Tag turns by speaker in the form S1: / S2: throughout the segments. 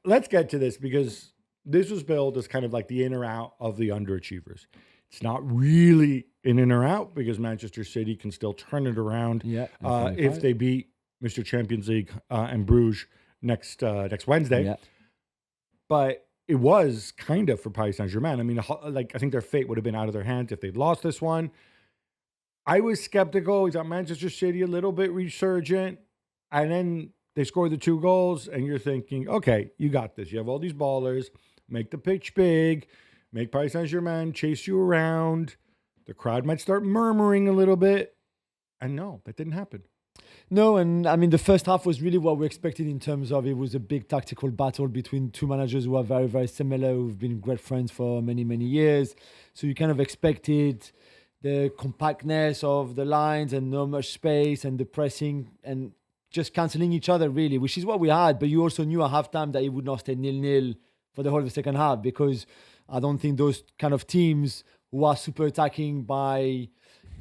S1: let's get to this because this was billed as kind of like the in or out of the underachievers. It's not really an in or out because Manchester City can still turn it around if they beat Mr. Champions League and Bruges next Wednesday.
S2: Yeah.
S1: But it was kind of for Paris Saint-Germain. I mean, like I think their fate would have been out of their hands if they'd lost this one. I was skeptical. We thought Manchester City a little bit resurgent. And then they scored the 2 goals, and you're thinking, okay, you got this. You have all these ballers. Make the pitch big. Make Paris Saint-Germain chase you around. The crowd might start murmuring a little bit. And no, that didn't happen.
S2: No, and I mean, the first half was really what we expected in terms of it was a big tactical battle between two managers who are very, very similar, who've been great friends for many, many years. So you kind of expected the compactness of the lines and not much space and the pressing and just cancelling each other, really, which is what we had. But you also knew at halftime that it would not stay 0-0 for the whole of the second half because I don't think those kind of teams who are super attacking by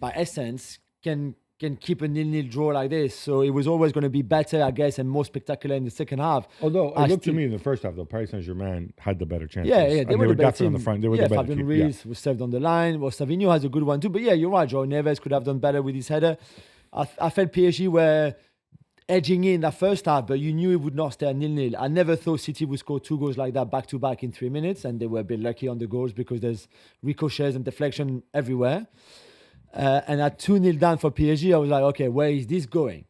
S2: essence can keep a 0-0 draw like this. So it was always going to be better, I guess, and more spectacular in the second half.
S1: Although it looked to me in the first half, though, Paris Saint-Germain had the better chances.
S2: Yeah, they were the better
S1: definitely
S2: team.
S1: on the front. They were the better
S2: Fabian
S1: team.
S2: Ruiz was served on the line. Well, Savinho has a good one too. But yeah, you're right, Joe Neves could have done better with his header. I felt PSG were edging in that first half, but you knew it would not stay at 0-0. I never thought City would score 2 goals like that back-to-back in 3 minutes, and they were a bit lucky on the goals because there's ricochets and deflection everywhere. And at 2-0 down for PSG, I was like, okay, where is this going?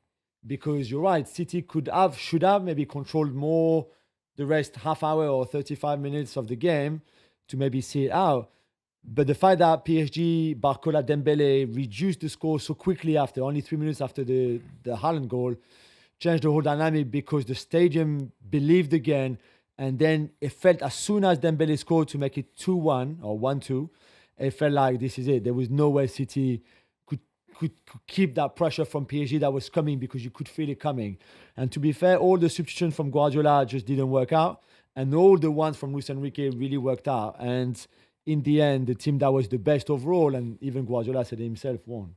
S2: Because you're right, City should have maybe controlled more the rest half hour or 35 minutes of the game to maybe see it out. But the fact that PSG, Barcola, Dembele reduced the score so quickly after only 3 minutes after the Haaland goal changed the whole dynamic because the stadium believed again. And then it felt as soon as Dembele scored to make it 2-1 or 1-2, it felt like this is it. There was no way City could keep that pressure from PSG that was coming because you could feel it coming. And to be fair, all the substitutions from Guardiola just didn't work out. And all the ones from Luis Enrique really worked out. And in the end, the team that was the best overall, and even Guardiola said himself, won.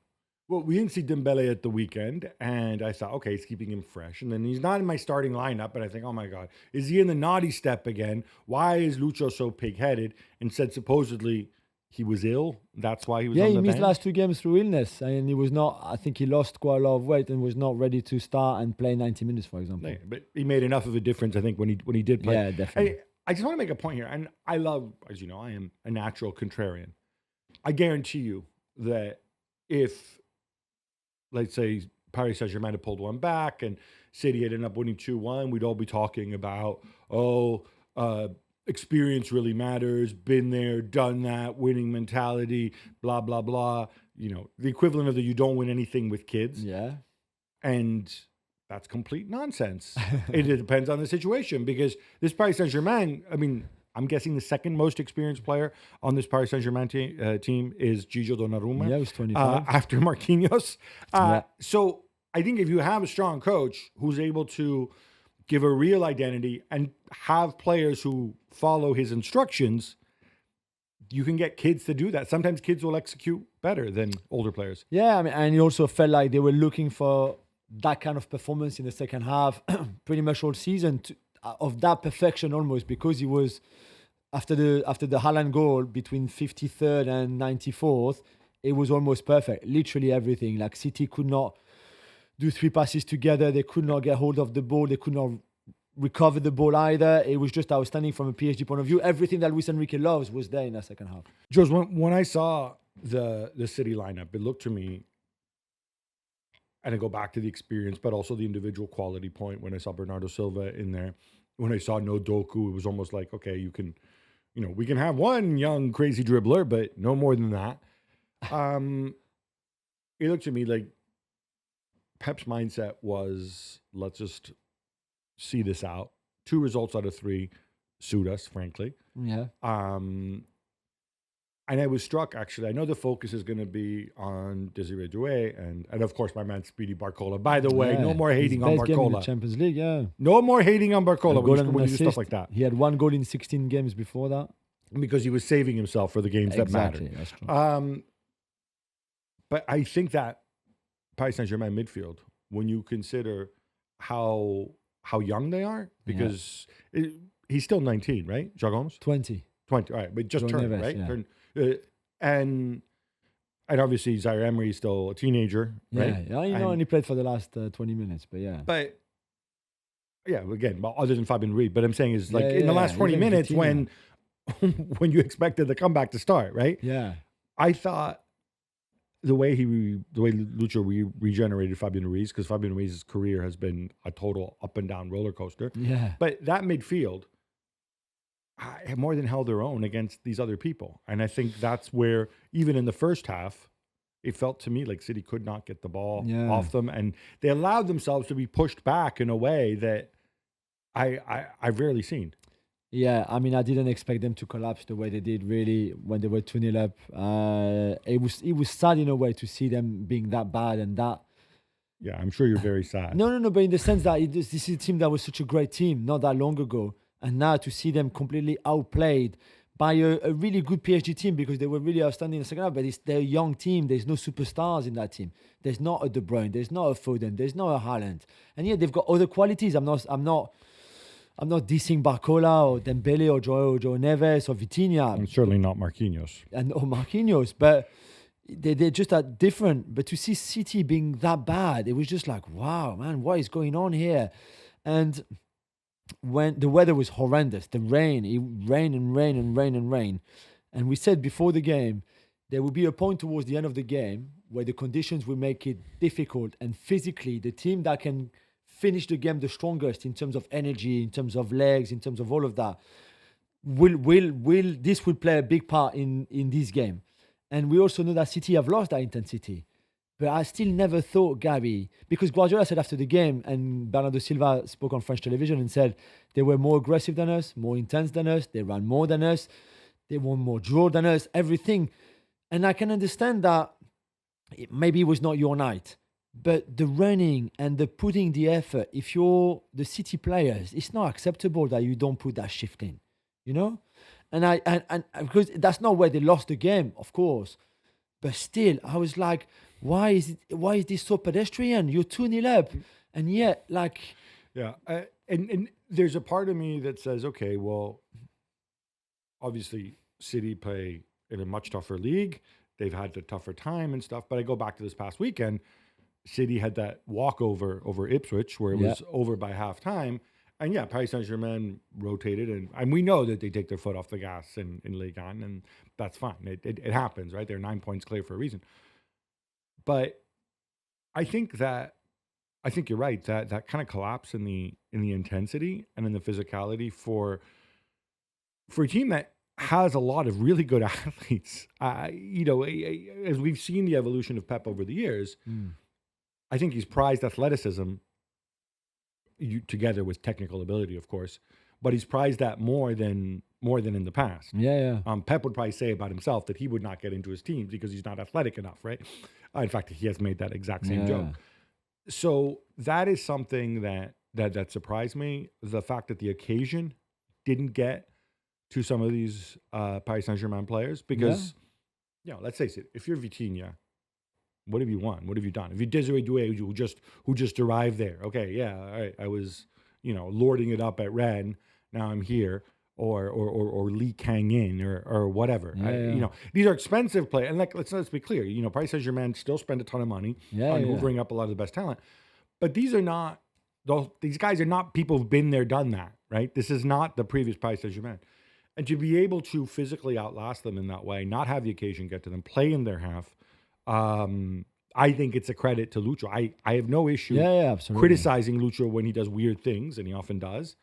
S1: Well, we didn't see Dembele at the weekend, and I thought, okay, he's keeping him fresh. And then he's not in my starting lineup, but I think, oh my God, is he in the naughty step again? Why is Lucho so pig-headed? And said supposedly he was ill. That's why he was on the bench.
S2: Yeah, he missed last 2 games through illness. And he was not, I think he lost quite a lot of weight and was not ready to start and play 90 minutes, for example.
S1: Yeah, but he made enough of a difference, I think, when he did play.
S2: Yeah, definitely.
S1: I just want to make a point here, and I love, as you know, I am a natural contrarian. I guarantee you that if, let's say, Paris Saint-Germain had pulled one back and City had ended up winning 2-1, we'd all be talking about, experience really matters, been there, done that, winning mentality, blah, blah, blah. You know, the equivalent of the you don't win anything with kids.
S2: Yeah.
S1: And that's complete nonsense. It depends on the situation because this Paris Saint-Germain, I mean, I'm guessing the second most experienced player on this Paris Saint-Germain team is Gigio Donnarumma.
S2: Yeah, he's 25.
S1: After Marquinhos. So I think if you have a strong coach who's able to give a real identity and have players who follow his instructions, you can get kids to do that. Sometimes kids will execute better than older players.
S2: Yeah, I mean, and it also felt like they were looking for that kind of performance in the second half, pretty much all season, of that perfection almost, because he was after the Haaland goal between 53rd and 94th, it was almost perfect. Literally everything. Like City could not do 3 passes together. They could not get hold of the ball. They could not recover the ball either. It was just outstanding from a PSG point of view. Everything that Luis Enrique loves was there in that second half.
S1: Jules, when I saw the City lineup, it looked to me, and I go back to the experience, but also the individual quality point when I saw Bernardo Silva in there. When I saw No Doku, it was almost like, okay, we can have one young crazy dribbler, but no more than that. It looked to me like Pep's mindset was, let's just see this out. 2 results out of 3 suit us, frankly.
S2: Yeah.
S1: And I was struck, actually. I know the focus is going to be on Desiree Doué and of course, my man Speedy Barcola. By the way, no more hating on
S2: Best game in the
S1: Barcola.
S2: Champions League, yeah.
S1: No more hating on Barcola when you do stuff like that.
S2: He had 1 goal in 16 games before that.
S1: Because he was saving himself for the games that mattered.
S2: That's true.
S1: But I think that Paris Saint-Germain midfield, when you consider how young they are, because he's still 19, right? Joe Gomes?
S2: 20.
S1: 20, all right. But just
S2: Joe
S1: turned,
S2: Neves,
S1: right?
S2: yeah.
S1: And obviously Zaire Emery is still a teenager, right?
S2: Yeah, he only played for the last 20 minutes, but yeah.
S1: But yeah, again, well, other than Fabian Ruiz, but I'm saying is like in the last 20
S2: even
S1: minutes
S2: Vitinha.
S1: when you expected the comeback to start, right?
S2: Yeah.
S1: I thought the way Lucho regenerated Fabian Ruiz, because Fabian Ruiz's career has been a total up and down roller coaster.
S2: Yeah.
S1: But that midfield more than held their own against these other people. And I think that's where, even in the first half, it felt to me like City could not get the ball off them. And they allowed themselves to be pushed back in a way that I've rarely seen.
S2: Yeah, I mean, I didn't expect them to collapse the way they did, really, when they were 2-0 up. It was sad in a way to see them being that bad and that.
S1: Yeah, I'm sure you're very sad.
S2: No, but in the sense that this is a team that was such a great team not that long ago. And now to see them completely outplayed by a really good PSG team, because they were really outstanding in the second half, but they're a young team. There's no superstars in that team. There's not a De Bruyne. There's not a Foden. There's not a Haaland. And yet they've got other qualities. I'm not dissing Barcola or Dembele or Joe Neves or Vitinha.
S1: And certainly not Marquinhos.
S2: Or Marquinhos, but they just are different. But to see City being that bad, it was just like, wow, man, what is going on here? And when the weather was horrendous, it rained and rained. And we said before the game, there will be a point towards the end of the game where the conditions will make it difficult. And physically, the team that can finish the game the strongest in terms of energy, in terms of legs, in terms of all of that, will play a big part in this game. And we also know that City have lost that intensity. But I still never thought, Gabby, because Guardiola said after the game, and Bernardo Silva spoke on French television and said they were more aggressive than us, more intense than us, they ran more than us, they won more draw than us, everything. And I can understand that maybe it was not your night, but the running and the putting the effort, if you're the City players, it's not acceptable that you don't put that shift in, you know? And because that's not where they lost the game, of course. But still, I was like, why is this so pedestrian? You're 2-0 up. And yet, like...
S1: Yeah. And there's a part of me that says, okay, well, obviously City play in a much tougher league. They've had a tougher time and stuff. But I go back to this past weekend. City had that walkover over Ipswich where it was over by halftime. And yeah, Paris Saint-Germain rotated. And we know that they take their foot off the gas in Ligue 1. And that's fine. It happens, right? They're 9 points clear for a reason. But I think you're right. That kind of collapse in the intensity and in the physicality for a team that has a lot of really good athletes. As we've seen the evolution of Pep over the years, I think he's prized athleticism together with technical ability, of course, but he's prized that more than in the past.
S2: Yeah.
S1: Pep would probably say about himself that he would not get into his teams because he's not athletic enough, right? In fact, he has made that exact same joke. So that is something that surprised me. The fact that the occasion didn't get to some of these Paris Saint-Germain players because, let's face it, if you're Vitinha, what have you won? What have you done? If you're Desiree Doué, who just arrived there, okay, yeah, all right, I was, lording it up at Rennes. Now I'm here. Or Lee Kang-in or whatever. These are expensive players. And let's be clear. Paris Saint-Germain still spend a ton of money on hoovering up a lot of the best talent. But these guys are not people who've been there, done that, right? This is not the previous Paris Saint-Germain. And to be able to physically outlast them in that way, not have the occasion get to them, play in their half, I think it's a credit to Lucho. I have no issue criticizing Lucho when he does weird things, and he often does.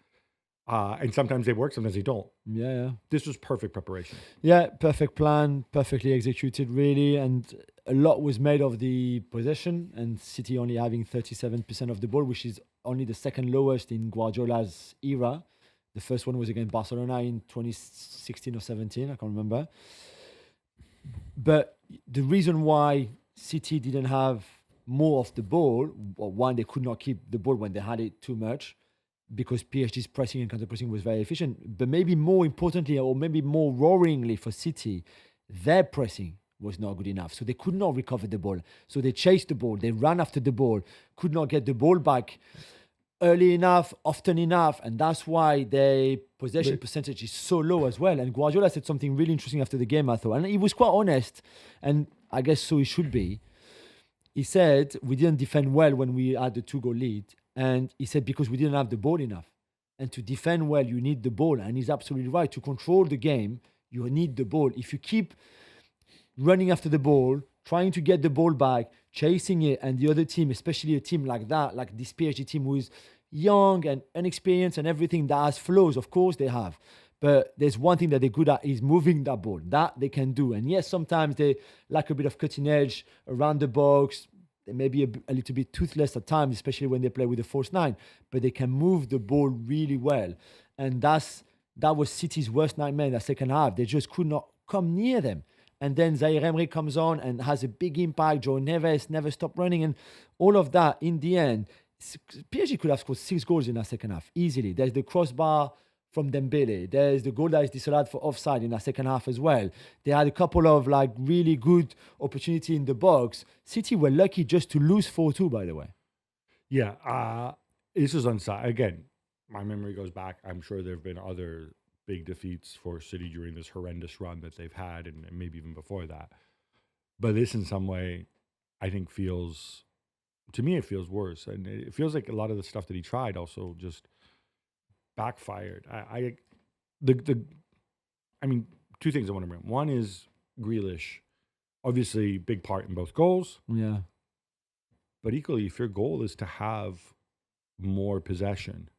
S1: And sometimes they work, sometimes they don't.
S2: Yeah.
S1: This was perfect preparation.
S2: Yeah, perfect plan, perfectly executed, really. And a lot was made of the possession, and City only having 37% of the ball, which is only the second lowest in Guardiola's era. The first one was against Barcelona in 2016 or 17, I can't remember. But the reason why City didn't have more of the ball, or one, they could not keep the ball when they had it too much, because PSG's pressing and counter-pressing was very efficient. But maybe more importantly, or maybe more roaringly for City, their pressing was not good enough. So they could not recover the ball. So they chased the ball. They ran after the ball, could not get the ball back. early enough, often enough, and that's why their possession percentage is so low as well. And Guardiola said something really interesting after the game, I thought, and he was quite honest, and I guess so he should be. He said we didn't defend well when we had the 2-goal lead, and he said because we didn't have the ball enough. And to defend well, you need the ball, and he's absolutely right. To control the game, you need the ball. If you keep running after the ball, trying to get the ball back, chasing it, and the other team, especially a team like that, like this PSG team who is young and inexperienced and everything, that has flaws, of course they have. But there's one thing that they're good at is moving that ball. That they can do. And yes, sometimes they lack a bit of cutting edge around the box. They may be a little bit toothless at times, especially when they play with the false nine. But they can move the ball really well. And that was City's worst nightmare in the second half. They just could not come near them. And then Zaire Emery comes on and has a big impact. Joe Neves never stopped running. And all of that, in the end, PSG could have scored 6 goals in that second half, easily. There's the crossbar from Dembele. There's the goal that is disallowed for offside in that second half as well. They had a couple of like really good opportunity in the box. City were lucky just to lose 4-2, by the way.
S1: Yeah, this was unside. Again, my memory goes back. I'm sure there have been other big defeats for City during this horrendous run that they've had, and maybe even before that. But this, in some way, I think to me, it feels worse. And it feels like a lot of the stuff that he tried also just backfired. I mean, two things I want to bring. One is Grealish, obviously big part in both goals.
S2: Yeah.
S1: But equally, if your goal is to have more possession,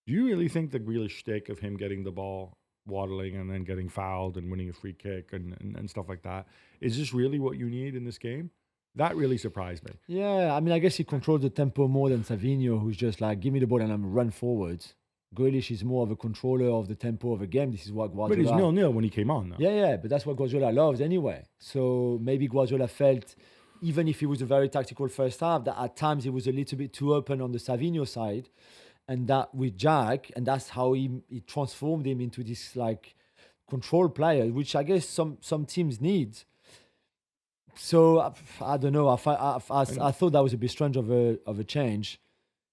S1: do you really think the Grealish shtick of him getting the ball, waddling, and then getting fouled and winning a free kick and stuff like that, is this really what you need in this game? That really surprised me.
S2: Yeah, I mean, I guess he controls the tempo more than Savinho, who's just like, give me the ball and I'm run forwards. Grealish is more of a controller of the tempo of a game. This is what Guardiola...
S1: But he's 0-0 when he came on, though.
S2: Yeah, but that's what Guardiola loves anyway. So maybe Guardiola felt, even if he was a very tactical first half, that at times he was a little bit too open on the Savinho side. And that with Jack, and that's how he transformed him into this like control player, which I guess some teams need. So I don't know. I thought that was a bit strange of a change.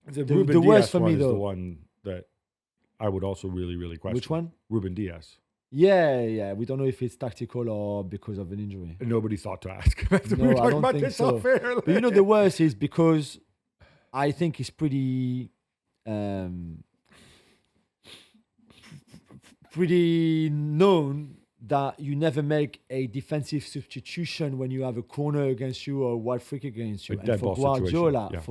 S1: The worst for me, though, is the one that I would also really, really question.
S2: Which one?
S1: Ruben Diaz.
S2: Yeah. We don't know if it's tactical or because of an injury.
S1: And nobody thought to ask.
S2: No, I don't think so. But you know, the worst is because I think it's pretty known that you never make a defensive substitution when you have a corner against you or a wide free kick against you. And for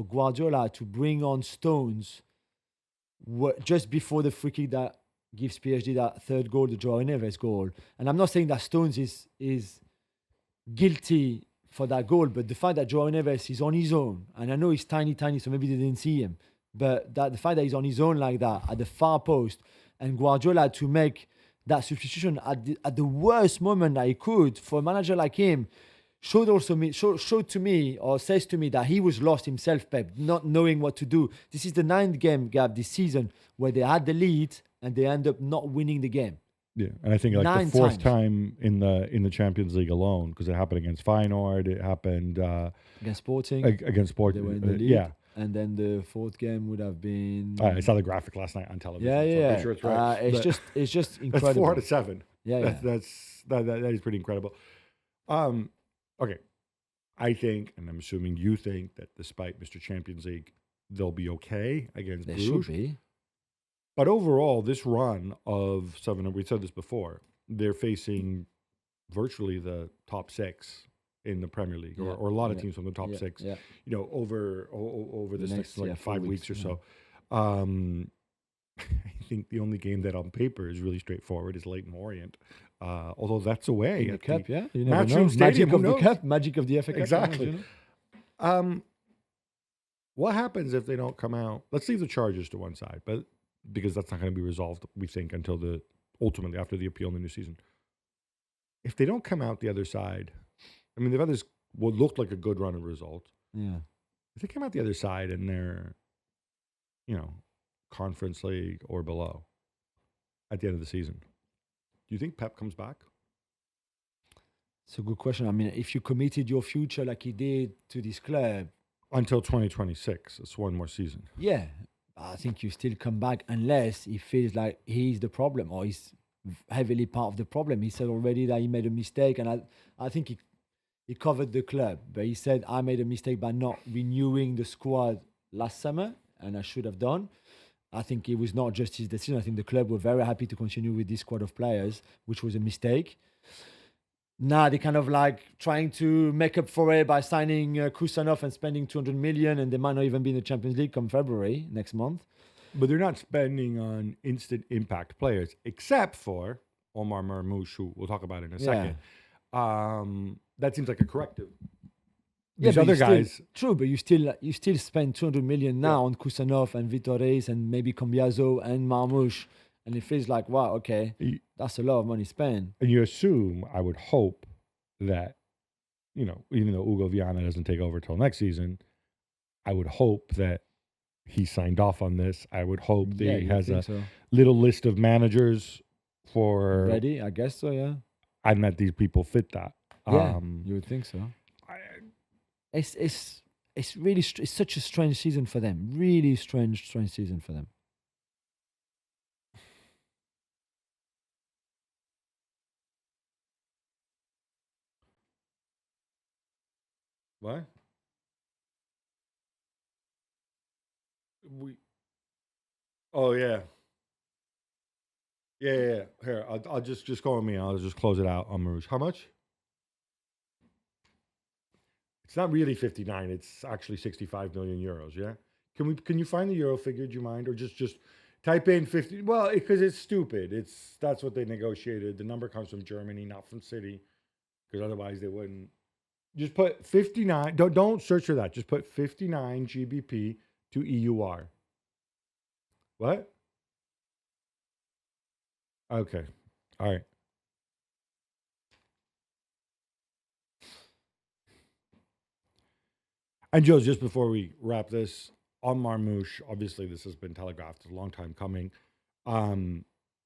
S2: Guardiola to bring on Stones just before the free kick that gives PSG that third goal, the Joao Neves goal. And I'm not saying that Stones is guilty for that goal, but the fact that Joao Neves is on his own, and I know he's tiny, so maybe they didn't see him, but the fact that he's on his own like that at the far post, and Guardiola to make that substitution at the worst moment that he could for a manager like him, showed to me or says to me that he was lost himself, Pep, not knowing what to do. This is the 9th game, Gab, this season where they had the lead and they end up not winning the game.
S1: Yeah, and I think like the 4th time in the Champions League alone, because it happened against Feyenoord, it happened
S2: against Sporting.
S1: Against Sporting,
S2: they were in the lead.
S1: Yeah.
S2: And then the 4th game would have been.
S1: I saw the graphic last night on television.
S2: Yeah.
S1: So I'm sure it's right.
S2: It's just incredible.
S1: That's 4 out of 7.
S2: Yeah,
S1: that is pretty incredible. Okay, I think, and I'm assuming you think, that despite Mr. Champions League, they'll be okay against Bruges.
S2: They should be.
S1: But overall, this run of 7, we said this before, they're facing virtually the top 6 in the Premier League, or a lot of teams from the top 6. Yeah. You know, over this next 5 weeks or so. I think the only game that on paper is really straightforward is Leyton Orient, although that's away
S2: in the cup. You never
S1: know.
S2: Magic of the cup, magic of the FA Cup.
S1: Exactly. What happens if they don't come out? Let's leave the charges to one side, but because that's not going to be resolved, we think, until ultimately after the appeal in the new season. If they don't come out the other side, I mean, they've had this what looked like a good run of results.
S2: Yeah.
S1: If they come out the other side and they're, Conference League or below at the end of the season, do you think Pep comes back?
S2: It's a good question. I mean, if you committed your future like he did to this club
S1: until 2026, it's one more season.
S2: Yeah, I think you still come back unless he feels like he's the problem or he's heavily part of the problem. He said already that he made a mistake, and I think he covered the club, but he said I made a mistake by not renewing the squad last summer, and I should have done. I think it was not just his decision. I think the club were very happy to continue with this squad of players, which was a mistake. Now they're kind of like trying to make up for it by signing Kusanov and spending 200 million, and they might not even be in the Champions League come February next month.
S1: But they're not spending on instant impact players, except for Omar Marmoush, who we'll talk about in a second. That seems like a corrective. These other guys,
S2: true, but you still spend 200 million now on Kusanov and Vitores and maybe Cambiaso and Marmoush, and it feels like, wow, okay, that's a lot of money spent.
S1: And you assume, I would hope that, even though Hugo Viana doesn't take over till next season, I would hope that he signed off on this. I would hope that he has a little list of managers for
S2: ready. I guess so. Yeah,
S1: and that these people fit that.
S2: Yeah, you would think so. It's really it's such a strange season for them. Really strange season for them.
S1: What? Oh yeah. Yeah. Here, I'll just go with me. I'll just close it out on Marouche. How much? It's not really 59. It's actually 65 million euros. Yeah. Can you find the euro figure? Do you mind, or just type in 50? Well, because it's stupid. That's what they negotiated. The number comes from Germany, not from City, because otherwise they wouldn't. Just put 59. Don't search for that. Just put 59 GBP to EUR. What? Okay. All right. And Jules, just before we wrap this, on Marmoush, obviously this has been telegraphed. It's a long time coming.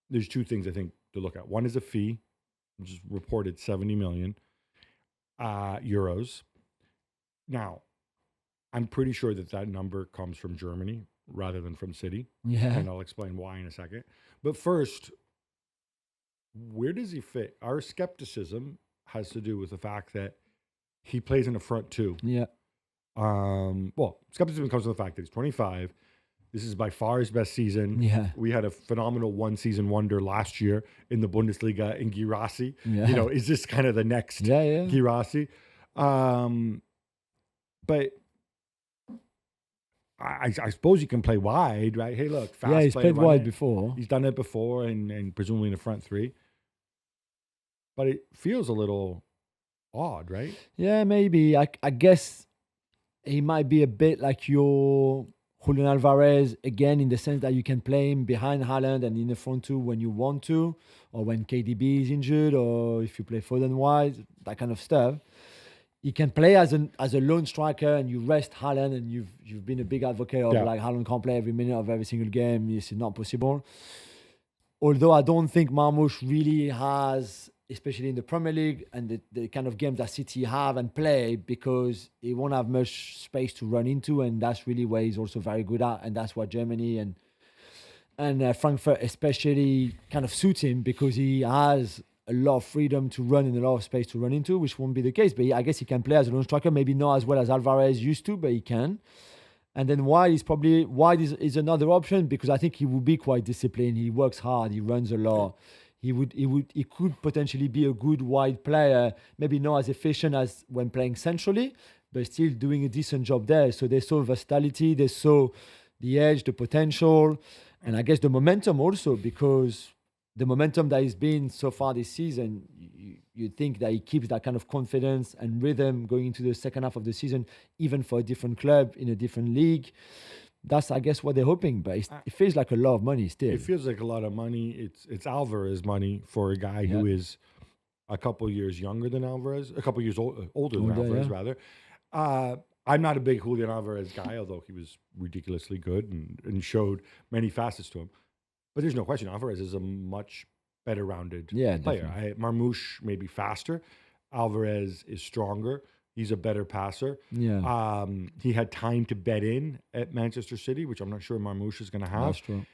S1: There's two things I think to look at. One is a fee, which is reported 70 million euros. Now, I'm pretty sure that number comes from Germany rather than from City.
S2: Yeah.
S1: And I'll explain why in a second. But first, where does he fit? Our skepticism has to do with the fact that he plays in the front two.
S2: Yeah.
S1: Well, skepticism comes from the fact that he's 25. This is by far his best season.
S2: Yeah.
S1: We had a phenomenal one-season wonder last year in the Bundesliga in Guirassy.
S2: Yeah.
S1: Is this kind of the next Guirassy? But I suppose you can play wide, right? Hey, look, fast.
S2: Yeah, he's played wide before.
S1: He's done it before, and presumably in the front three. But it feels a little odd, right?
S2: Yeah, maybe. I guess he might be a bit like your Julian Alvarez, again, in the sense that you can play him behind Haaland and in the front two when you want to, or when KDB is injured, or if you play Foden wide, that kind of stuff. He can play as a lone striker, and you rest Haaland, and you've been a big advocate of like Haaland can't play every minute of every single game. It's not possible. Although I don't think Marmoush really has, especially in the Premier League and the kind of games that City have and play, because he won't have much space to run into, and that's really where he's also very good at, and that's what Germany and Frankfurt especially kind of suits him, because he has a lot of freedom to run and a lot of space to run into, which won't be the case. But I guess he can play as a lone striker, maybe not as well as Alvarez used to, but he can. And then wide is another option, because I think he will be quite disciplined. He works hard. He runs a lot. He could potentially be a good wide player, maybe not as efficient as when playing centrally, but still doing a decent job there. So they saw versatility, they saw the edge, the potential, and I guess the momentum also, because the momentum that he's been so far this season, you think that he keeps that kind of confidence and rhythm going into the second half of the season, even for a different club in a different league. That's, I guess, what they're hoping, but it feels like a lot of money still.
S1: It feels like a lot of money. It's Alvarez money for a guy who is a couple years younger than Alvarez, a couple years older than Alvarez, rather. I'm not a big Julian Alvarez guy, although he was ridiculously good and showed many facets to him. But there's no question, Alvarez is a much better rounded player. Marmoush may be faster. Alvarez is stronger. He's a better passer.
S2: Yeah.
S1: He had time to bet in at Manchester City, which I'm not sure Marmoush is going to have.
S2: That's true.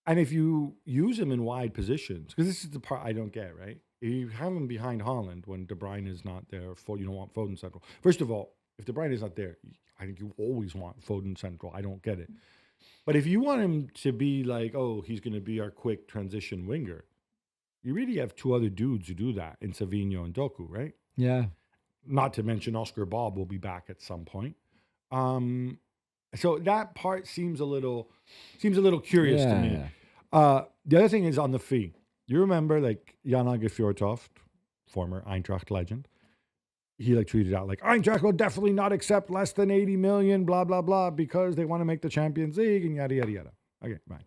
S1: And if you use him in wide positions, because this is the part I don't get, right? You have him behind Haaland when De Bruyne is not there. You don't want Foden central. First of all, if De Bruyne is not there, I think you always want Foden central. I don't get it. But if you want him to be like, oh, he's going to be our quick transition winger, you really have two other dudes who do that in Savinho and Doku, right?
S2: Yeah.
S1: Not to mention Oscar Bob will be back at some point. So that part seems a little curious to me. The other thing is on the fee. You remember like Jan Åge Fjørtoft, former Eintracht legend. He like tweeted out like Eintracht will definitely not accept less than 80 million, blah blah blah, because they want to make the Champions League and yada yada yada. Okay, fine.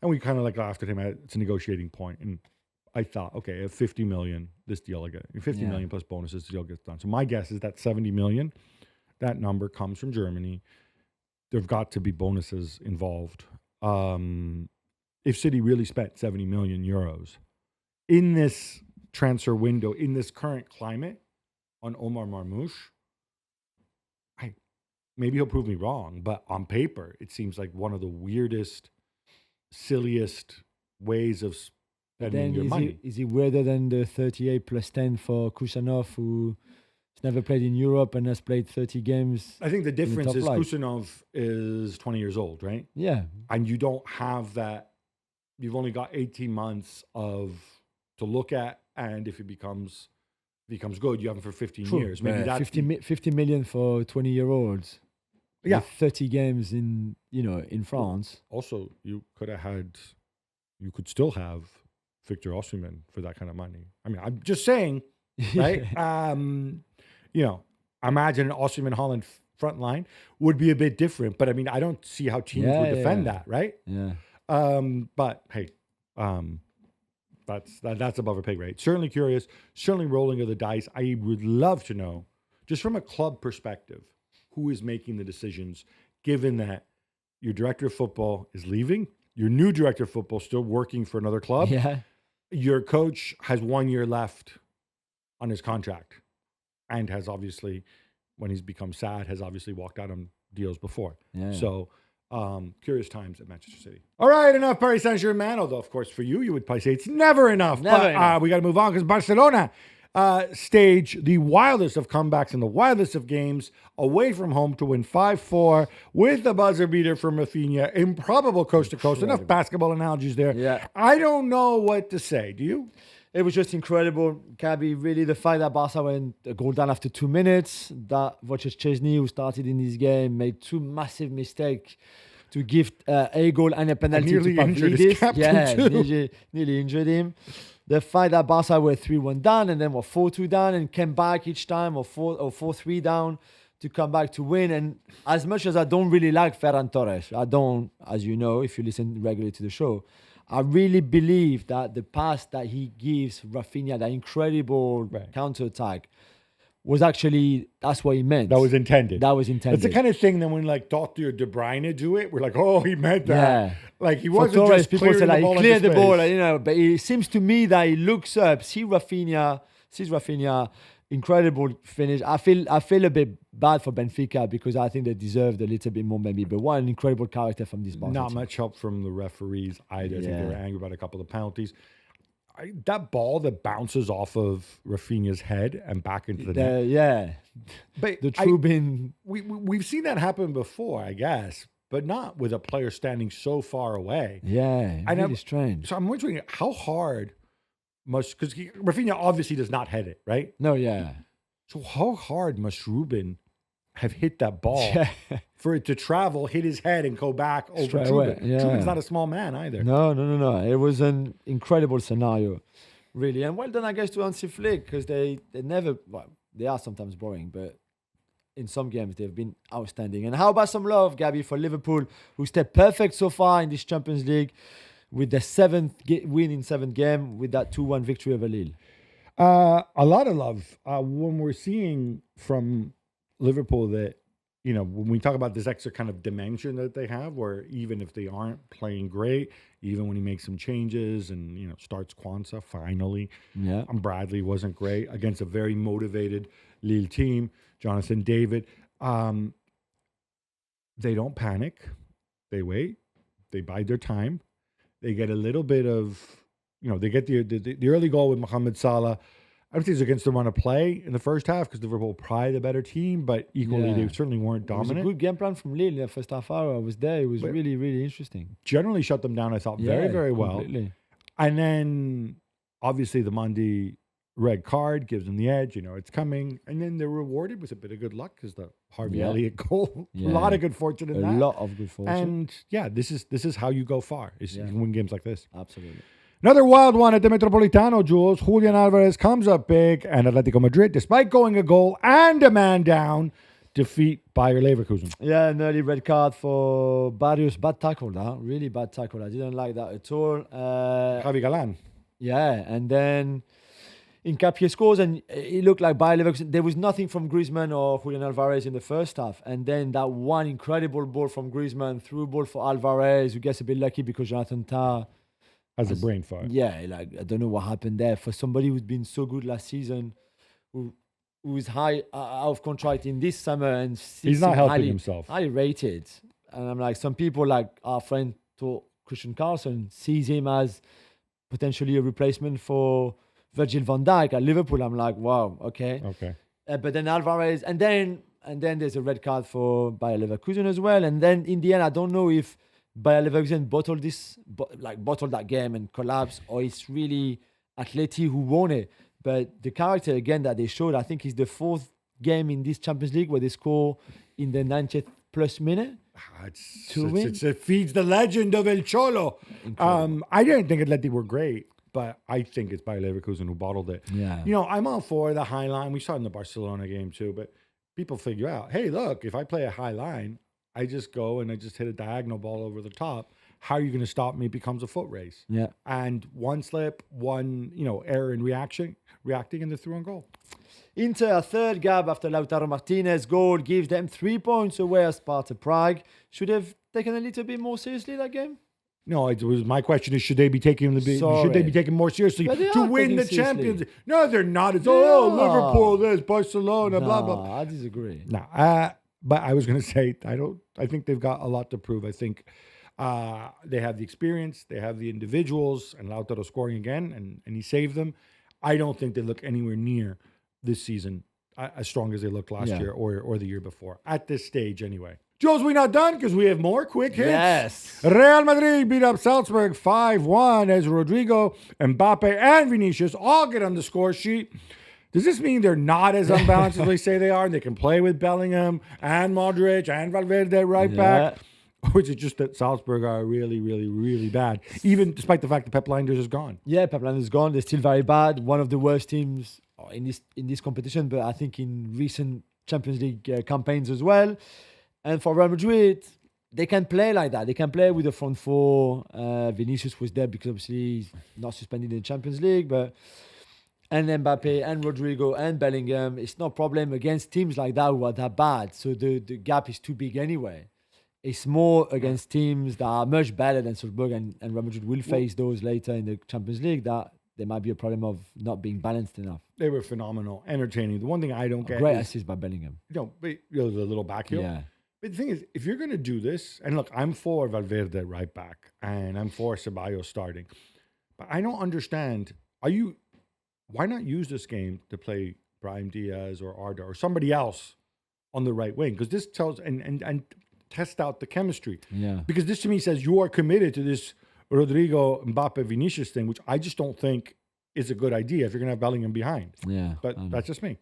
S1: And we kind of like laughed at him. It's a negotiating point, and I thought, okay, at 50 million, this deal I get 50 million plus bonuses, the deal gets done. So my guess is that 70 million, that number comes from Germany. There've got to be bonuses involved. If City really spent 70 million euros in this transfer window, in this current climate, on Omar Marmoush, maybe he'll prove me wrong, but on paper, it seems like one of the weirdest, silliest ways of spending your money.
S2: Is he weirder than the 38 plus 10 for Kusanov, who has never played in Europe and has played 30 games?
S1: I think the difference is
S2: flight.
S1: Kusanov is 20 years old, right?
S2: Yeah.
S1: And you don't have that. You've only got 18 months to look at, and if it becomes good, you have him for 15 years. Maybe that's
S2: 50 million for 20-year-olds.
S1: Yeah,
S2: 30 games in France.
S1: Also, you could still have Victor Osimhen for that kind of money. I mean, I'm just saying, right? Imagine an Osimhen Holland front line would be a bit different, but I mean, I don't see how teams would defend that, right?
S2: Yeah.
S1: But hey, that's above our pay grade. Certainly curious, certainly rolling of the dice. I would love to know, just from a club perspective, who is making the decisions, given that your director of football is leaving, your new director of football still working for another club.
S2: Yeah.
S1: Your coach has 1 year left on his contract and has obviously, when he's become sad, has obviously walked out on deals before.
S2: Yeah.
S1: So curious times at Manchester City. All right, enough Paris Saint-Germain, although of course for you would probably say it's never enough. We got to move on because Barcelona stage the wildest of comebacks and the wildest of games away from home to win 5-4 with the buzzer beater from Rafinha. Improbable coast to coast. Enough basketball analogies there.
S2: Yeah.
S1: I don't know what to say. Do you?
S2: It was just incredible, Gabby. Really, the fact that Barca went a goal down after 2 minutes, that Wojciech Szczesny, who started in this game, made two massive mistakes to give a goal and a penalty
S1: nearly
S2: to
S1: injured his captain too.
S2: Nearly injured him. The fact that Barca were 3-1 down and then were 4-2 down and came back each time, or 4-3 down to come back to win. And as much as I don't really like Ferran Torres, I don't, as you know, if you listen regularly to the show, I really believe that the pass that he gives Rafinha, that incredible counter-attack, was actually, that's what he meant.
S1: That was intended.
S2: That's
S1: the kind of thing that when like Dotti or De Bruyne do it, we're like, oh, he meant that.
S2: Yeah.
S1: Like he wasn't
S2: Torres,
S1: just
S2: people
S1: clearing
S2: say,
S1: the
S2: like,
S1: ball
S2: he cleared
S1: into
S2: the ball,
S1: space.
S2: but it seems to me that he looks up, sees Rafinha, incredible finish. I feel a bit bad for Benfica because I think they deserved a little bit more maybe, but what an incredible character from this Barca
S1: Not
S2: team.
S1: much help from the referees either. I think they were
S2: Yeah.
S1: angry about a couple of penalties. That ball that bounces off of Rafinha's head and back into the net.
S2: Yeah.
S1: But
S2: The Trubin.
S1: we've seen that happen before, I guess, but not with a player standing so far away.
S2: Yeah, really strange.
S1: So I'm wondering how hard must, because Rafinha obviously does not head it, right?
S2: No, yeah.
S1: So how hard must Ruben have hit that ball
S2: Yeah.
S1: for it to travel, hit his head, and go back over
S2: Straight
S1: Trubin?
S2: away, yeah.
S1: Trubin's not a small man either.
S2: No. It was an incredible scenario, really. And well done, I guess, to Hansi Flick, because they never, well, they are sometimes boring, but in some games they've been outstanding. And how about some love, Gabby, for Liverpool, who stayed perfect so far in this Champions League with the win in 7th game with that 2-1 victory over Lille?
S1: A lot of love when we're seeing from Liverpool that when we talk about this extra kind of dimension that they have, where even if they aren't playing great, even when he makes some changes and, starts Kwanzaa finally,
S2: Yeah.
S1: Bradley wasn't great against a very motivated Lille team, Jonathan David. They don't panic. They wait. They bide their time. They get a little bit of, they get the early goal with Mohamed Salah. I don't think it's against the run of play in the first half because Liverpool probably the better team, but equally they certainly weren't dominant.
S2: It was a good game plan from Lille in the first half hour. I was there. It was really, really interesting.
S1: Generally shut them down, I thought, very, very well.
S2: Completely.
S1: And then, obviously, the Monday red card gives them the edge. It's coming. And then they're rewarded with a bit of good luck because the Harvey Elliott goal. A lot of good fortune in that.
S2: A lot of good fortune.
S1: And, this is how you go far, is you can win games like this.
S2: Absolutely.
S1: Another wild one at the Metropolitano, Jules. Julian Alvarez comes up big, and Atletico Madrid, despite going a goal and a man down, defeat Bayer Leverkusen.
S2: Yeah, an early red card for Barrios. Bad tackle, that. Really bad tackle. I didn't like that at all.
S1: Javi Galan.
S2: Yeah, and then Enrique scores, and it looked like Bayer Leverkusen. There was nothing from Griezmann or Julian Alvarez in the first half. And then that one incredible ball from Griezmann, through ball for Alvarez, who gets a bit lucky because Jonathan Tah
S1: has a brain fart.
S2: Yeah, I don't know what happened there. For somebody who's been so good last season, who is high out of contract in this summer, and
S1: he's not helping himself.
S2: Highly rated. And I'm like, some people like our friend Christian Carlson sees him as potentially a replacement for Virgil van Dijk at Liverpool. I'm like, wow, okay. But then Alvarez, and then there's a red card for Bayer Leverkusen as well. And then in the end, I don't know if Bayer Leverkusen bottled that game and collapsed, or it's really Atleti who won it. But the character, again, that they showed, I think is the fourth game in this Champions League where they score in the 90th plus minute to win.
S1: It feeds the legend of El Cholo. I didn't think Atleti were great, but I think it's Bayer Leverkusen who bottled it.
S2: Yeah.
S1: I'm all for the high line. We saw it in the Barcelona game too, but people figure out, hey, look, if I play a high line, I just go and I just hit a diagonal ball over the top. How are you going to stop me? It becomes a foot race.
S2: Yeah.
S1: And one slip, one, error in reacting, and they're through on goal.
S2: Inter, a third Gab after Lautaro Martinez goal, gives them 3 points away as Sparta Prague. Should have taken a little bit more seriously that game?
S1: No, it was my question is should they be taken more seriously to win the Champions? No, they're not. It's Liverpool, this Barcelona, blah blah.
S2: I disagree.
S1: But I was going to say, I think they've got a lot to prove. I think they have the experience, they have the individuals, and Lautaro scoring again, and he saved them. I don't think they look anywhere near this season as strong as they looked last year or the year before, at this stage anyway. Jules, we're not done because we have more quick hits.
S2: Yes.
S1: Real Madrid beat up Salzburg 5-1 as Rodrigo, Mbappe, and Vinicius all get on the score sheet. Does this mean they're not as unbalanced as they say they are, and they can play with Bellingham and Modric and Valverde right back? Or is it just that Salzburg are really, really, really bad, even despite the fact that Pep Linders is gone?
S2: Yeah, Pep Linders is gone. They're still very bad. One of the worst teams in this competition, but I think in recent Champions League campaigns as well. And for Real Madrid, they can play like that. They can play with the front four. Vinicius was there because obviously he's not suspended in the Champions League, and Mbappe and Rodrigo and Bellingham, it's no problem against teams like that who are that bad. So the gap is too big anyway. It's more against teams that are much better than Strasbourg, and Real Madrid will face those later in the Champions League, that there might be a problem of not being balanced enough.
S1: They were phenomenal, entertaining. The one thing I don't get
S2: great assist by Bellingham.
S1: The little back heel. Yeah. But the thing is, if you're going to do this, and look, I'm for Valverde right back, and I'm for Ceballos starting, but I don't understand. Why not use this game to play Brahim Diaz or Arda or somebody else on the right wing? Because this tells and test out the chemistry.
S2: Yeah.
S1: Because this to me says you are committed to this Rodrigo, Mbappe, Vinicius thing, which I just don't think is a good idea if you're going to have Bellingham behind.
S2: Yeah.
S1: But that's just me.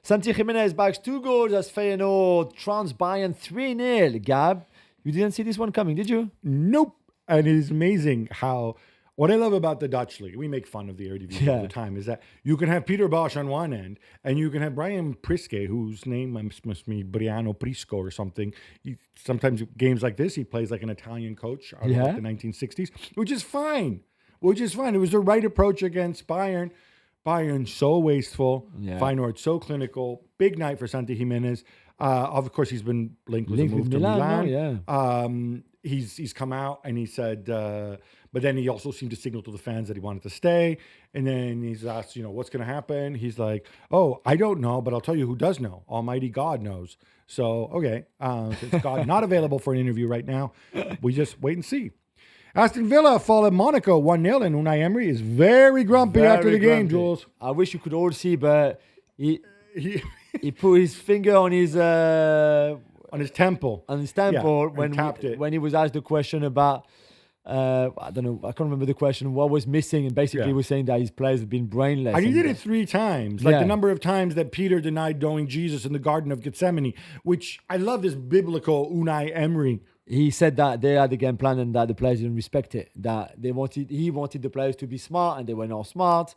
S2: Santi Jimenez bags 2 goals as Feyenoord trounced Bayern 3-0. Gab, you didn't see this one coming, did you?
S1: Nope. And it is amazing how... What I love about the Dutch league, we make fun of the Eredivisie all the time, is that you can have Peter Bosch on one end, and you can have Brian Priske, whose name must be Briano Prisco or something. Sometimes games like this, he plays like an Italian coach out of like the 1960s, which is fine. It was the right approach against Bayern. Bayern so wasteful, Feyenoord so clinical. Big night for Santi Jimenez. Of course, he's been linked with a move to
S2: Milan.
S1: Milan. He's come out and he said, but then he also seemed to signal to the fans that he wanted to stay. And then he's asked, what's going to happen? He's like, oh, I don't know, but I'll tell you who does know. Almighty God knows. So, okay. Since God not available for an interview right now, we just wait and see. Aston Villa fall at Monaco 1-0, and Unai Emery is very grumpy after the game, Jules.
S2: I wish you could all see, but he put his finger on his
S1: temple.
S2: When he was asked the question about I don't know, I can't remember the question, what was missing, and basically he was saying that his players have been brainless.
S1: And he did it 3 times, like the number of times that Peter denied knowing Jesus in the Garden of Gethsemane, which I love this biblical Unai Emery.
S2: He said that they had the game plan and that the players didn't respect it. That he wanted the players to be smart, and they were not smart.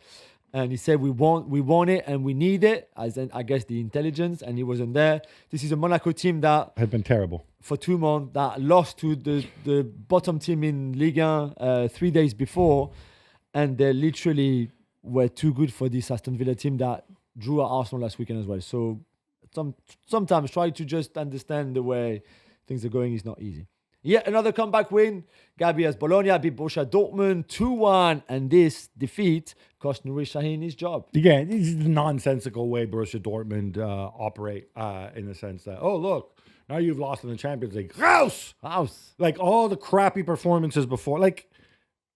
S2: And he said, we want it and we need it, as in, I guess, the intelligence, and he wasn't there. This is a Monaco team that
S1: had been terrible
S2: for 2 months, that lost to the bottom team in Ligue 1 3 days before, and they literally were too good for this Aston Villa team that drew at Arsenal last weekend as well. So sometimes try to just understand the way things are going is not easy. Yet another comeback win. Gabi has Bologna beat Borussia Dortmund 2-1, and this defeat cost Nuri Sahin his job.
S1: Yeah, this is the nonsensical way Borussia Dortmund operate in the sense that, oh, look, now you've lost in the Champions League. House! Like all the crappy performances before. Like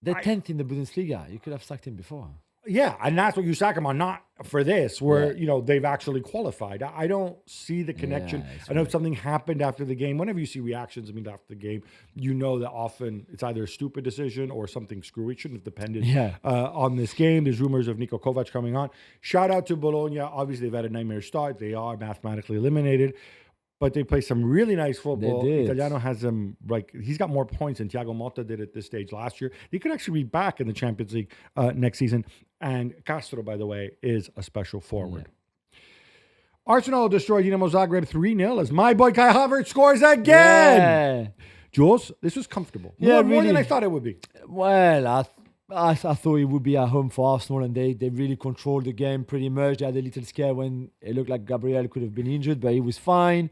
S2: they're 10th in the Bundesliga. You could have sacked him before.
S1: Yeah, and that's what you sack him on, not for this, where, they've actually qualified. I don't see the connection. I know something happened after the game. Whenever you see reactions, after the game, that often it's either a stupid decision or something screwy. It shouldn't have depended on this game. There's rumors of Niko Kovac coming on. Shout out to Bologna. Obviously, they've had a nightmare start. They are mathematically eliminated. But they play some really nice football. Italiano has them, he's got more points than Thiago Motta did at this stage last year. He could actually be back in the Champions League next season. And Castro, by the way, is a special forward. Yeah. Arsenal destroyed Dinamo Zagreb 3-0 as my boy Kai Havertz scores again. Yeah. Jules, this was comfortable. More than I thought it would be.
S2: Well, I thought it would be at home for Arsenal, and they really controlled the game pretty much. They had a little scare when it looked like Gabriel could have been injured, but he was fine.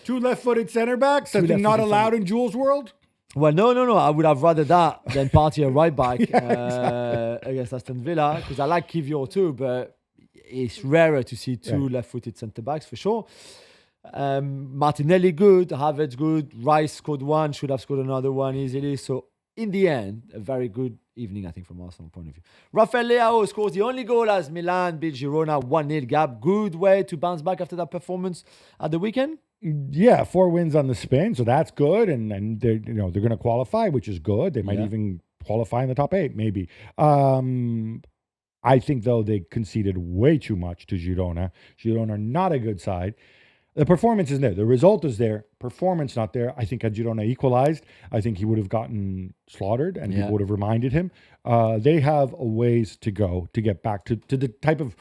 S1: 2 left-footed center backs, something not allowed in Jules' world?
S2: Well, no. I would have rather that than party a right back against Aston Villa, because I like Kivior too, but it's rarer to see 2 left-footed centre backs for sure. Martinelli good, Havertz good, Rice scored 1, should have scored another one easily. So in the end, a very good evening, I think, from Arsenal point of view. Rafael Leao scores the only goal as Milan beat Girona 1-0. Gab, good way to bounce back after that performance at the weekend.
S1: Yeah, 4 wins on the spin, so that's good, and they're going to qualify, which is good. They might even qualify in the top 8, maybe. I think though they conceded way too much to Girona. Girona are not a good side. The performance is there. The result is there. Performance not there. I think had Girona equalized, I think he would have gotten slaughtered, and people would have reminded him. They have a ways to go to get back to the type of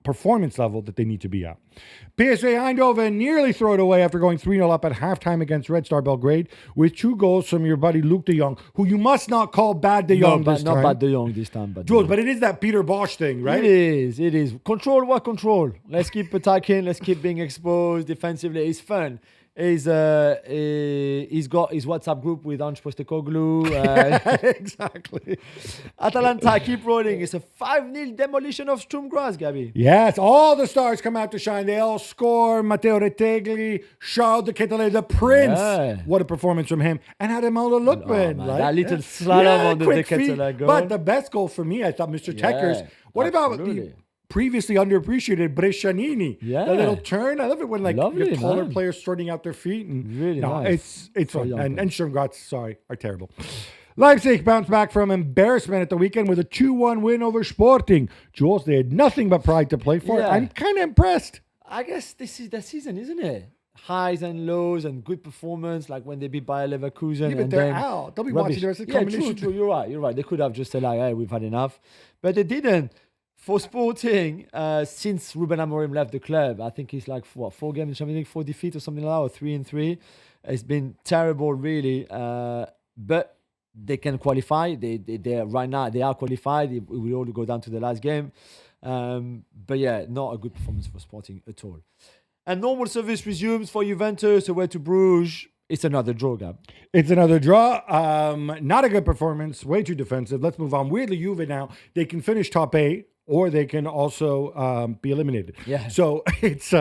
S1: performance level that they need to be at. PSV Eindhoven nearly throw it away after going 3-0 up at halftime against Red Star Belgrade with 2 goals from your buddy Luke de Jong, who you must not call Bad de Jong this time.
S2: Not Bad de Jong this time.
S1: Jules, but it is that Peter Bosch thing, right?
S2: It is. Control what control. Let's keep attacking. Let's keep being exposed defensively. It's fun. He's got his WhatsApp group with Ange Postecoglou.
S1: Exactly.
S2: Atalanta keep rolling. It's a 5-0 demolition of Sturm Graz, Gabi.
S1: Yes, all the stars come out to shine. They all score. Matteo Retegui, Charles de Ketelaere, the Prince. Yeah. What a performance from him. And Ademola Lookman.
S2: Right? That little slalom on the de Ketelaere goal.
S1: But the best goal for me, I thought, Mr. Checkers. What about the previously underappreciated Brescianini?
S2: Yeah.
S1: The little turn. I love it when you have taller players sorting out their feet. And,
S2: really nice.
S1: It's fun. And Sturm Graz, are terrible. Leipzig bounced back from embarrassment at the weekend with a 2-1 win over Sporting. Jules, they had nothing but pride to play for. I'm kind of impressed.
S2: I guess this is the season, isn't it? Highs and lows and good performance, like when they beat Bayer Leverkusen.
S1: Yeah, but they're out. They'll be watching the rest of the competition.
S2: True. You're right. They could have just said, hey, we've had enough. But they didn't. For Sporting, since Ruben Amorim left the club, I think he's 4 games in Champions League, 4 defeats or something like that, or 3-3. It's been terrible, really. But they can qualify. They right now they are qualified. It will all go down to the last game. But yeah, not a good performance for Sporting at all. And normal service resumes for Juventus away to Bruges. It's another draw, Gab.
S1: It's another draw. Not a good performance. Way too defensive. Let's move on. Weirdly, Juve now, they can finish top 8 or they can also be eliminated.
S2: Yeah.
S1: So it's,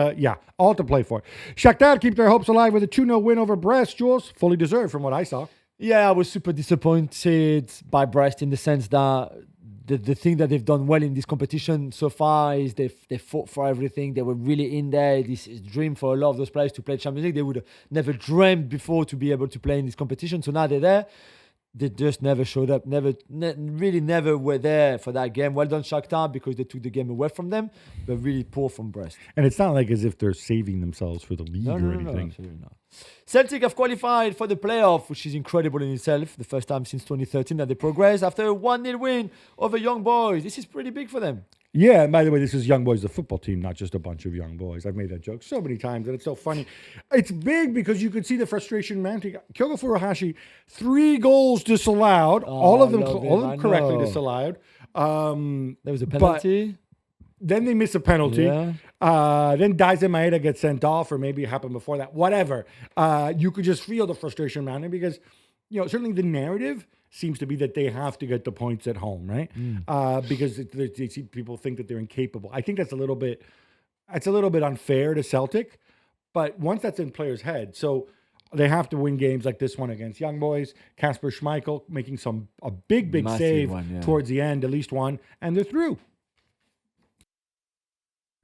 S1: all to play for. Shakhtar keep their hopes alive with a 2-0 win over Brest. Jules, fully deserved from what I saw.
S2: Yeah, I was super disappointed by Brest in the sense that the thing that they've done well in this competition so far is they fought for everything. They were really in there. This is a dream for a lot of those players to play Champions League. They would have never dreamed before to be able to play in this competition. So now they're there. They just never showed up. Really never were there for that game. Well done, Shakhtar, because they took the game away from them, but really poor from Brest.
S1: And it's not like as if they're saving themselves for the league or anything.
S2: No, absolutely not. Celtic have qualified for the playoff, which is incredible in itself. The first time since 2013 that they progress after a 1-0 win over Young Boys. This is pretty big for them.
S1: Yeah, and by the way, this is Young Boys, the football team, not just a bunch of young boys. I've made that joke so many times, and it's so funny. It's big because you could see the frustration mounting. Kyogo Furuhashi, 3 goals disallowed, all of them correctly disallowed.
S2: There was a penalty.
S1: Then they miss a penalty.
S2: Yeah.
S1: Then Daisen Maeda gets sent off, or maybe it happened before that. Whatever. You could just feel the frustration mounting because, certainly the narrative seems to be that they have to get the points at home, right? Because they see people think that they're incapable. I think that's a little bit unfair to Celtic, but once that's in players' heads, so they have to win games like this one against Young Boys. Kasper Schmeichel making a big massive save towards the end, at least one, and they're through.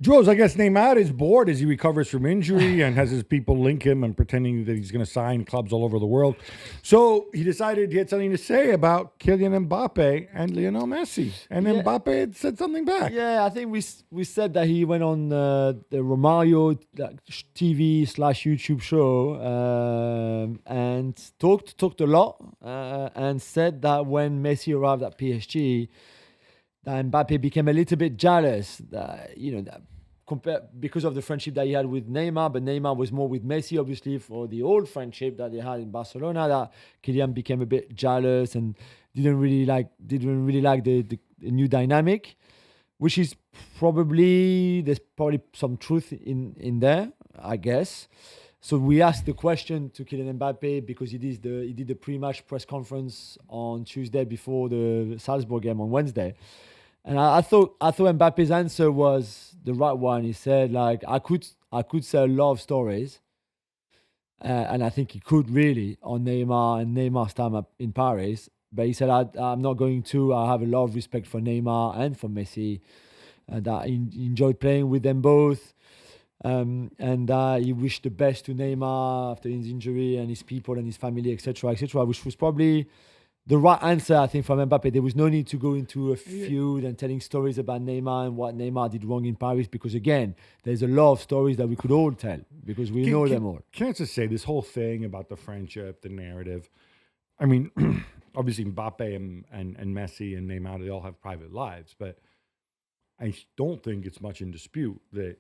S1: Jules, I guess Neymar is bored as he recovers from injury and has his people link him and pretending that he's going to sign clubs all over the world. So he decided he had something to say about Kylian Mbappe and Lionel Messi. And Mbappe had said something back.
S2: Yeah, I think we said that he went on the Romario TV/YouTube show and talked a lot and said that when Messi arrived at PSG, that Mbappe became a little bit jealous, because of the friendship that he had with Neymar, but Neymar was more with Messi, obviously, for the old friendship that they had in Barcelona, that Kylian became a bit jealous and didn't really like the new dynamic, which is there's probably some truth in there, I guess. So we asked the question to Kylian Mbappe because he did the pre-match press conference on Tuesday before the Salzburg game on Wednesday. And I thought Mbappe's answer was the right one. He said, I could say a lot of stories, and I think he could really on Neymar and Neymar's time up in Paris. But he said, I'm not going to. I have a lot of respect for Neymar and for Messi, that he enjoyed playing with them both, and he wished the best to Neymar after his injury and his people and his family, etc., which was probably the right answer, I think, from Mbappe. There was no need to go into a feud and telling stories about Neymar and what Neymar did wrong in Paris because, again, there's a lot of stories that we could all tell because we know them all.
S1: Can I just say this whole thing about the friendship, the narrative? I mean, obviously Mbappe and Messi and Neymar, they all have private lives, but I don't think it's much in dispute that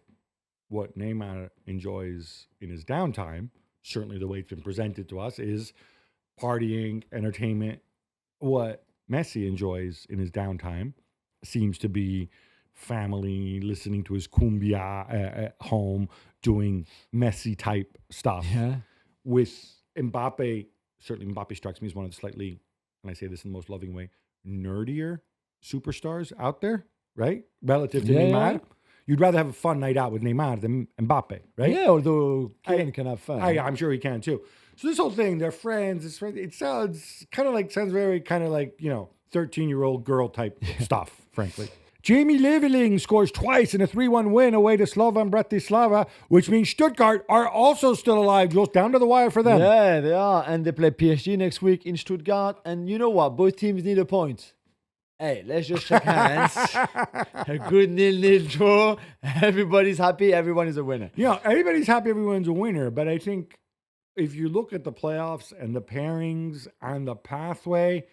S1: what Neymar enjoys in his downtime, certainly the way it's been presented to us, is partying, entertainment. What Messi enjoys in his downtime seems to be family, listening to his cumbia at home, doing Messi type stuff.
S2: Yeah.
S1: With Mbappe, certainly Mbappe strikes me as one of the slightly, and I say this in the most loving way, nerdier superstars out there, right? Relative to Neymar. Yeah. You'd rather have a fun night out with Neymar than Mbappe, right?
S2: Yeah, although Kylian can have fun.
S1: I'm sure he can too. So this whole thing, they're friends. It sounds very 13-year-old girl type stuff, frankly. Jamie Leveling scores twice in a 3-1 win away to Slovan Bratislava, which means Stuttgart are also still alive. Goes down to the wire for them.
S2: Yeah, they are. And they play PSG next week in Stuttgart. And you know what? Both teams need a point. Hey, let's just shake hands. A good 0-0 draw. Everybody's happy. Everyone is a winner.
S1: Everybody's happy. Everyone's a winner. But I think if you look at the playoffs and the pairings and the pathway,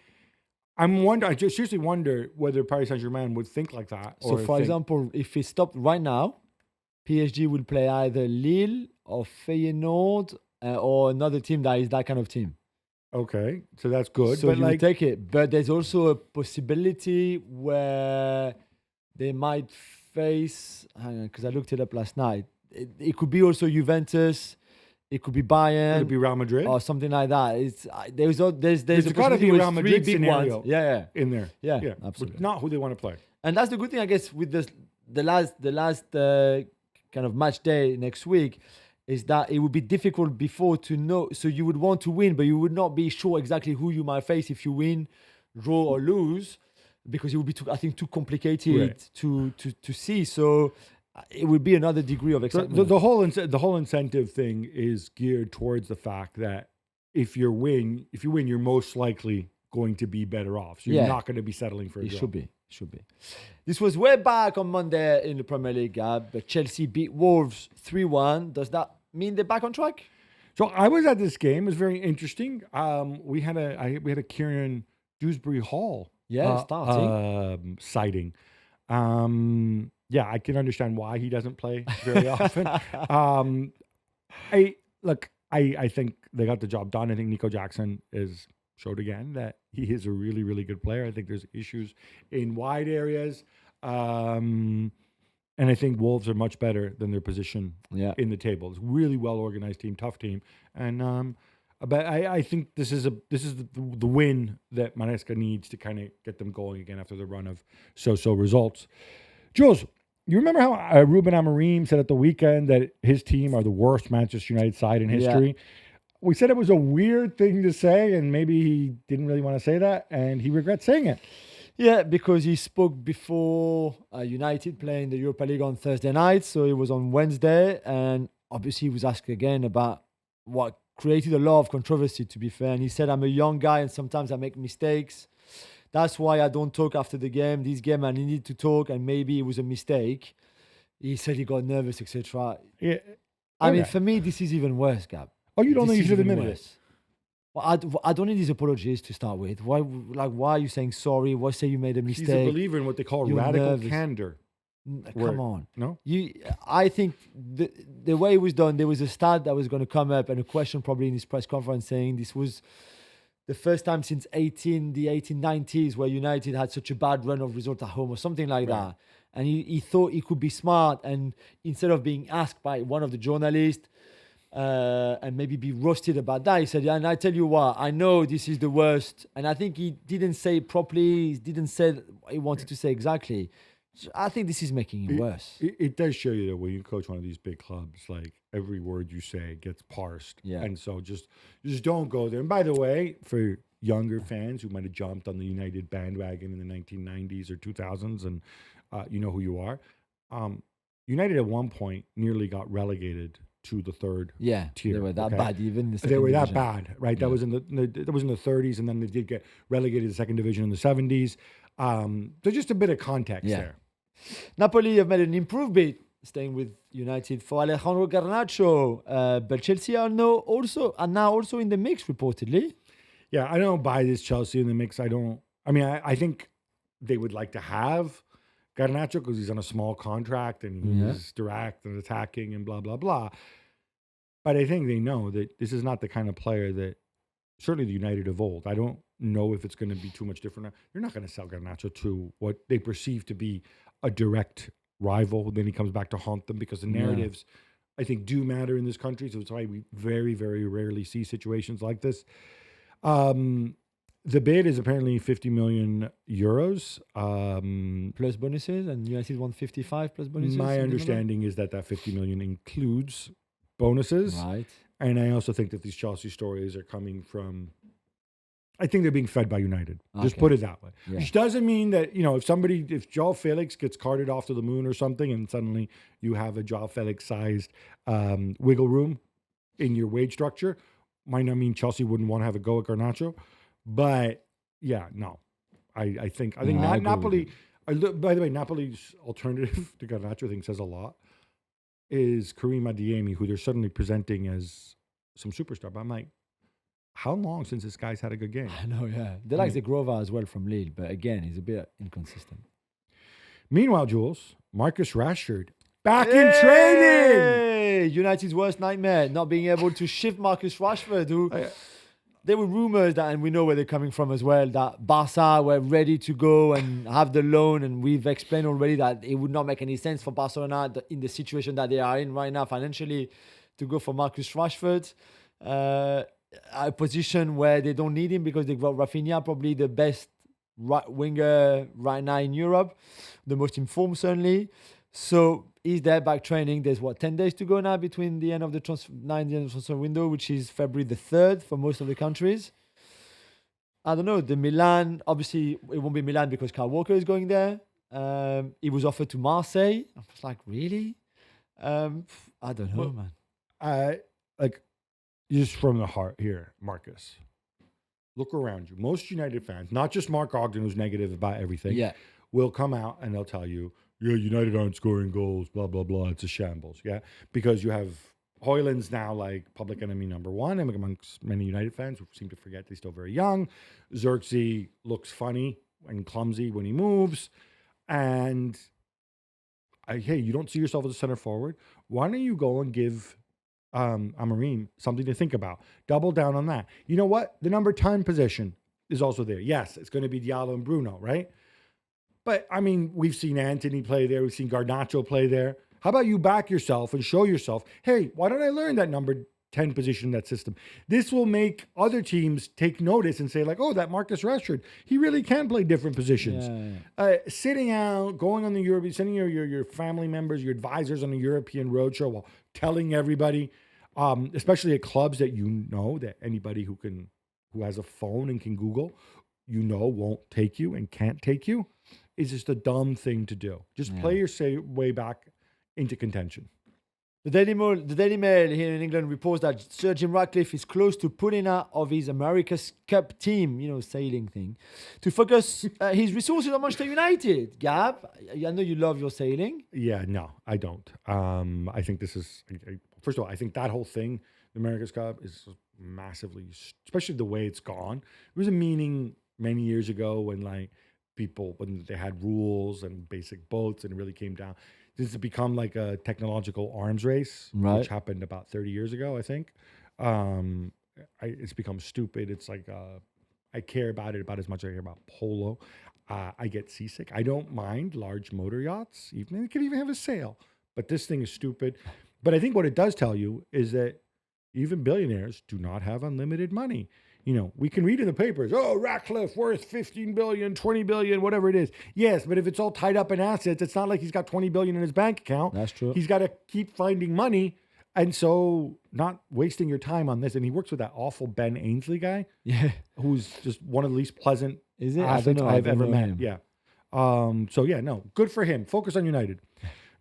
S1: I just seriously wonder whether Paris Saint-Germain would think like that.
S2: So, for example, if it stopped right now, PSG would play either Lille or Feyenoord or another team that is that kind of team.
S1: Okay, so that's good.
S2: So you take it. But there's also a possibility where they might face, hang on, because I looked it up last night, it could be also Juventus. It could be Bayern.
S1: Could it be Real Madrid?
S2: Or something like that. There's a
S1: got to be a Real Madrid scenario
S2: ones. Yeah.
S1: in there.
S2: Yeah,
S1: But
S2: absolutely.
S1: not who they want to play.
S2: And that's the good thing, I guess, with the last kind of match day next week, is that it would be difficult before to know. So you would want to win, but you would not be sure exactly who you might face if you win, draw or lose, because it would be too complicated to see. So it would be another degree of excitement.
S1: The whole incentive thing is geared towards the fact that if you win, you're most likely going to be better off. So you're not going to be settling for a draw.
S2: Should be. This was way back on Monday in the Premier League, Gab, but Chelsea beat Wolves 3-1. Does that mean they're back on track?
S1: So I was at this game. It was very interesting. We had a Kieran Dewsbury Hall
S2: starting
S1: sighting. I can understand why he doesn't play very often. I think they got the job done. I think Nico Jackson showed again that he is a really, really good player. I think there's issues in wide areas. And I think Wolves are much better than their position in the table. It's a really well-organized team, tough team. And but I think this is the win that Maresca needs to kind of get them going again after the run of so results. Jules, you remember how Ruben Amorim said at the weekend that his team are the worst Manchester United side in history? Yeah. We said it was a weird thing to say, and maybe he didn't really want to say that, and he regrets saying it.
S2: Yeah, because he spoke before United playing the Europa League on Thursday night, so it was on Wednesday, and obviously he was asked again about what created a lot of controversy, to be fair, and he said, I'm a young guy and sometimes I make mistakes. That's why I don't talk after the game. This game I needed to talk, and maybe it was a mistake. He said he got nervous, etc.
S1: Yeah.
S2: I mean, for me, this is even worse, Gab.
S1: Oh, you don't think you should admit it?
S2: Well, I don't need these apologies to start with. Why are you saying sorry? Why say you made a mistake?
S1: He's a believer in what they call radical candor.
S2: Come on.
S1: No?
S2: I think the way it was done, there was a stat that was going to come up and a question probably in his press conference saying this was the first time since the 1890s where United had such a bad run of results at home or something like that. And he thought he could be smart, and instead of being asked by one of the journalists and maybe be roasted about that, he said, and I tell you what, I know this is the worst. And I think he didn't say it properly. He didn't say what he wanted to say exactly. So I think this is making it worse.
S1: It does show you that when you coach one of these big clubs, like every word you say gets parsed. Yeah. And so just don't go there. And by the way, for younger fans who might have jumped on the United bandwagon in the 1990s or 2000s, and you know who you are, United at one point nearly got relegated to the third tier.
S2: They were that bad, even in the second
S1: They were
S2: division.
S1: that bad, right? Yeah. That was in the 30s, and then they did get relegated to the second division in the 70s. So just a bit of context there.
S2: Napoli have made an improved bid, staying with United, for Alejandro Garnacho, but Chelsea are now also in the mix, reportedly.
S1: Yeah, I don't buy this Chelsea in the mix. I think they would like to have Garnacho because he's on a small contract and he's direct and attacking and blah, blah, blah. But I think they know that this is not the kind of player that, certainly the United of old, I don't know if it's going to be too much different. You're not going to sell Garnacho to what they perceive to be a direct rival. Then he comes back to haunt them because the narratives, I think, do matter in this country. So it's why we very, very rarely see situations like this. The bid is apparently 50 million euros.
S2: Plus bonuses, and United won 55 plus bonuses.
S1: My understanding is that 50 million includes bonuses.
S2: Right.
S1: And I also think that these Chelsea stories are coming from, I think they're being fed by United. Okay. Just put it that way. Yeah. Which doesn't mean that, if Joao Felix gets carted off to the moon or something and suddenly you have a Joao Felix-sized wiggle room in your wage structure, might not mean Chelsea wouldn't want to have a go at Garnacho. But I think Napoli. By the way, Napoli's alternative to Garnacho, I think, says a lot. Is Karim Adeyemi, who they're suddenly presenting as some superstar. But I'm like, how long since this guy's had a good game?
S2: I know, yeah. They like Zagrova as well from Lille, but again, he's a bit inconsistent.
S1: Meanwhile, Jules, Marcus Rashford back in training.
S2: United's worst nightmare, not being able to shift Marcus Rashford, who there were rumors that, and we know where they're coming from as well, that Barca were ready to go and have the loan. And we've explained already that it would not make any sense for Barcelona in the situation that they are in right now financially to go for Marcus Rashford. A position where they don't need him because they've got Rafinha, probably the best right winger right now in Europe, the most informed certainly. So he's there back training. There's 10 days to go now between the end of the transfer window, which is February the 3rd for most of the countries. I don't know. The Milan, obviously it won't be Milan because Kyle Walker is going there. He was offered to Marseille. I was like, really? I don't know, man.
S1: Just from the heart here, Marcus. Look around you. Most United fans, not just Mark Ogden, who's negative about everything, will come out and they'll tell you, yeah, United aren't scoring goals, blah, blah, blah. It's a shambles, yeah? Because you have Højlund's now like public enemy number one amongst many United fans who seem to forget he's still very young. Xerxes looks funny and clumsy when he moves. And, hey, you don't see yourself as a center forward? Why don't you go and give Amorim something to think about? Double down on that. You know what? The number 10 position is also there. Yes, it's going to be Diallo and Bruno, right? But, I mean, we've seen Anthony play there. We've seen Garnacho play there. How about you back yourself and show yourself, hey, why don't I learn that number 10 position in that system? This will make other teams take notice and say, like, oh, that Marcus Rashford, he really can play different positions. Yeah. Sitting out, going on the European, sending your family members, your advisors on a European roadshow while telling everybody, especially at clubs that you know that anybody who has a phone and can Google, won't take you and can't take you, is just a dumb thing to do. Just play your way back into contention.
S2: The Daily Mail here in England reports that Sir Jim Ratcliffe is close to pulling out of his America's Cup team, sailing thing, to focus his resources on Manchester United. Gab, I know you love your sailing.
S1: Yeah, no, I don't. I think this is, first of all, I think that whole thing, the America's Cup, is massively, especially the way it's gone. It was a meaning many years ago when when they had rules and basic boats and it really came down. This has become like a technological arms race, which happened about 30 years ago, I think. It's become stupid. It's like I care about it about as much as I care about polo. I get seasick. I don't mind large motor yachts. Even it could even have a sail. But this thing is stupid. But I think what it does tell you is that even billionaires do not have unlimited money. We can read in the papers, Ratcliffe worth 15 billion, 20 billion, whatever it is. Yes, but if it's all tied up in assets, it's not like he's got 20 billion in his bank account.
S2: That's true.
S1: He's got to keep finding money. And so not wasting your time on this. And he works with that awful Ben Ainsley guy.
S2: Yeah.
S1: Who's just one of the least pleasant
S2: athletes
S1: I've ever met. Him. Yeah. Good for him. Focus on United.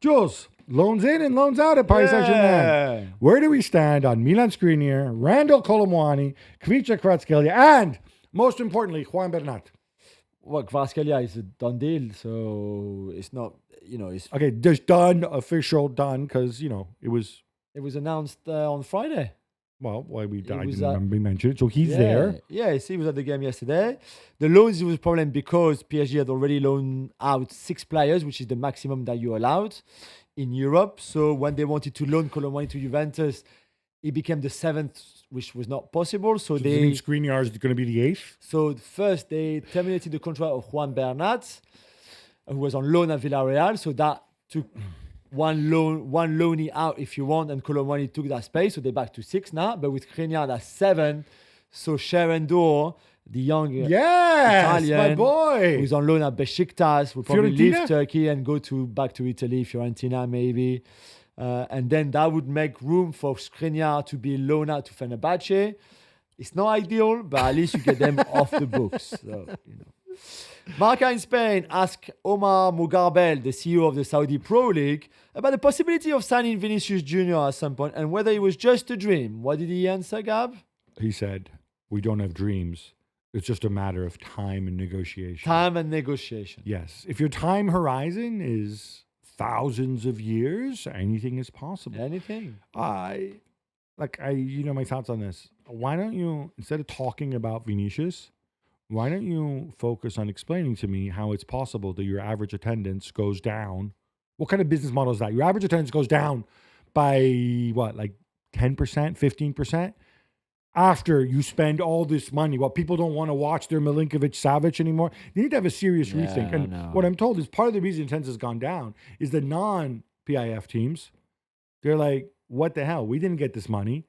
S1: Jules, loans in and loans out at Paris Saint-Germain. Where do we stand on Milan Skriniar, Randall Colomwani, Kvicha Kvaratskhelia, and most importantly, Juan Bernat?
S2: Well, Kvaratskhelia is a done deal, so it's not, it's...
S1: Okay, just done, official done, because, it was...
S2: It was announced on Friday.
S1: Well, I didn't remember we mentioned it. So he's there.
S2: Yes, he was at the game yesterday. The loans was a problem because PSG had already loaned out 6 players, which is the maximum that you're allowed in Europe. So when they wanted to loan Colomwani to Juventus, it became the 7th, which was not possible. So
S1: does it mean Skriniar is going to be the 8th?
S2: So first they terminated the contract of Juan Bernat, who was on loan at Villarreal. So that took... one loanee out if you want, and Colomwani took that space, so they're back to 6 now. But with Skriniar, that's 7. So Sharon Dor, the young Italian,
S1: my boy,
S2: who's on loan at Besiktas, will probably leave Turkey and go back to Italy, Fiorentina maybe. And then that would make room for Skriniar to be loaned out to Fenerbahce. It's not ideal, but at least you get them off the books. So, Marca in Spain asked Omar Mugarbel, the CEO of the Saudi Pro League, about the possibility of signing Vinicius Jr. at some point and whether it was just a dream. What did he answer, Gab?
S1: He said, we don't have dreams. It's just a matter of time and negotiation.
S2: Time and negotiation.
S1: Yes. If your time horizon is thousands of years, anything is possible.
S2: Anything.
S1: My thoughts on this. Why don't you, instead of talking about Vinicius, why don't you focus on explaining to me how it's possible that your average attendance goes down? What kind of business model is that? Your average attendance goes down by 10%, 15%? after you spend all this money, while people don't want to watch their Milinkovic-Savic anymore, you need to have a serious rethink. And what I'm told is part of the reason attendance has gone down is the non-PIF teams. They're like, what the hell? We didn't get this money.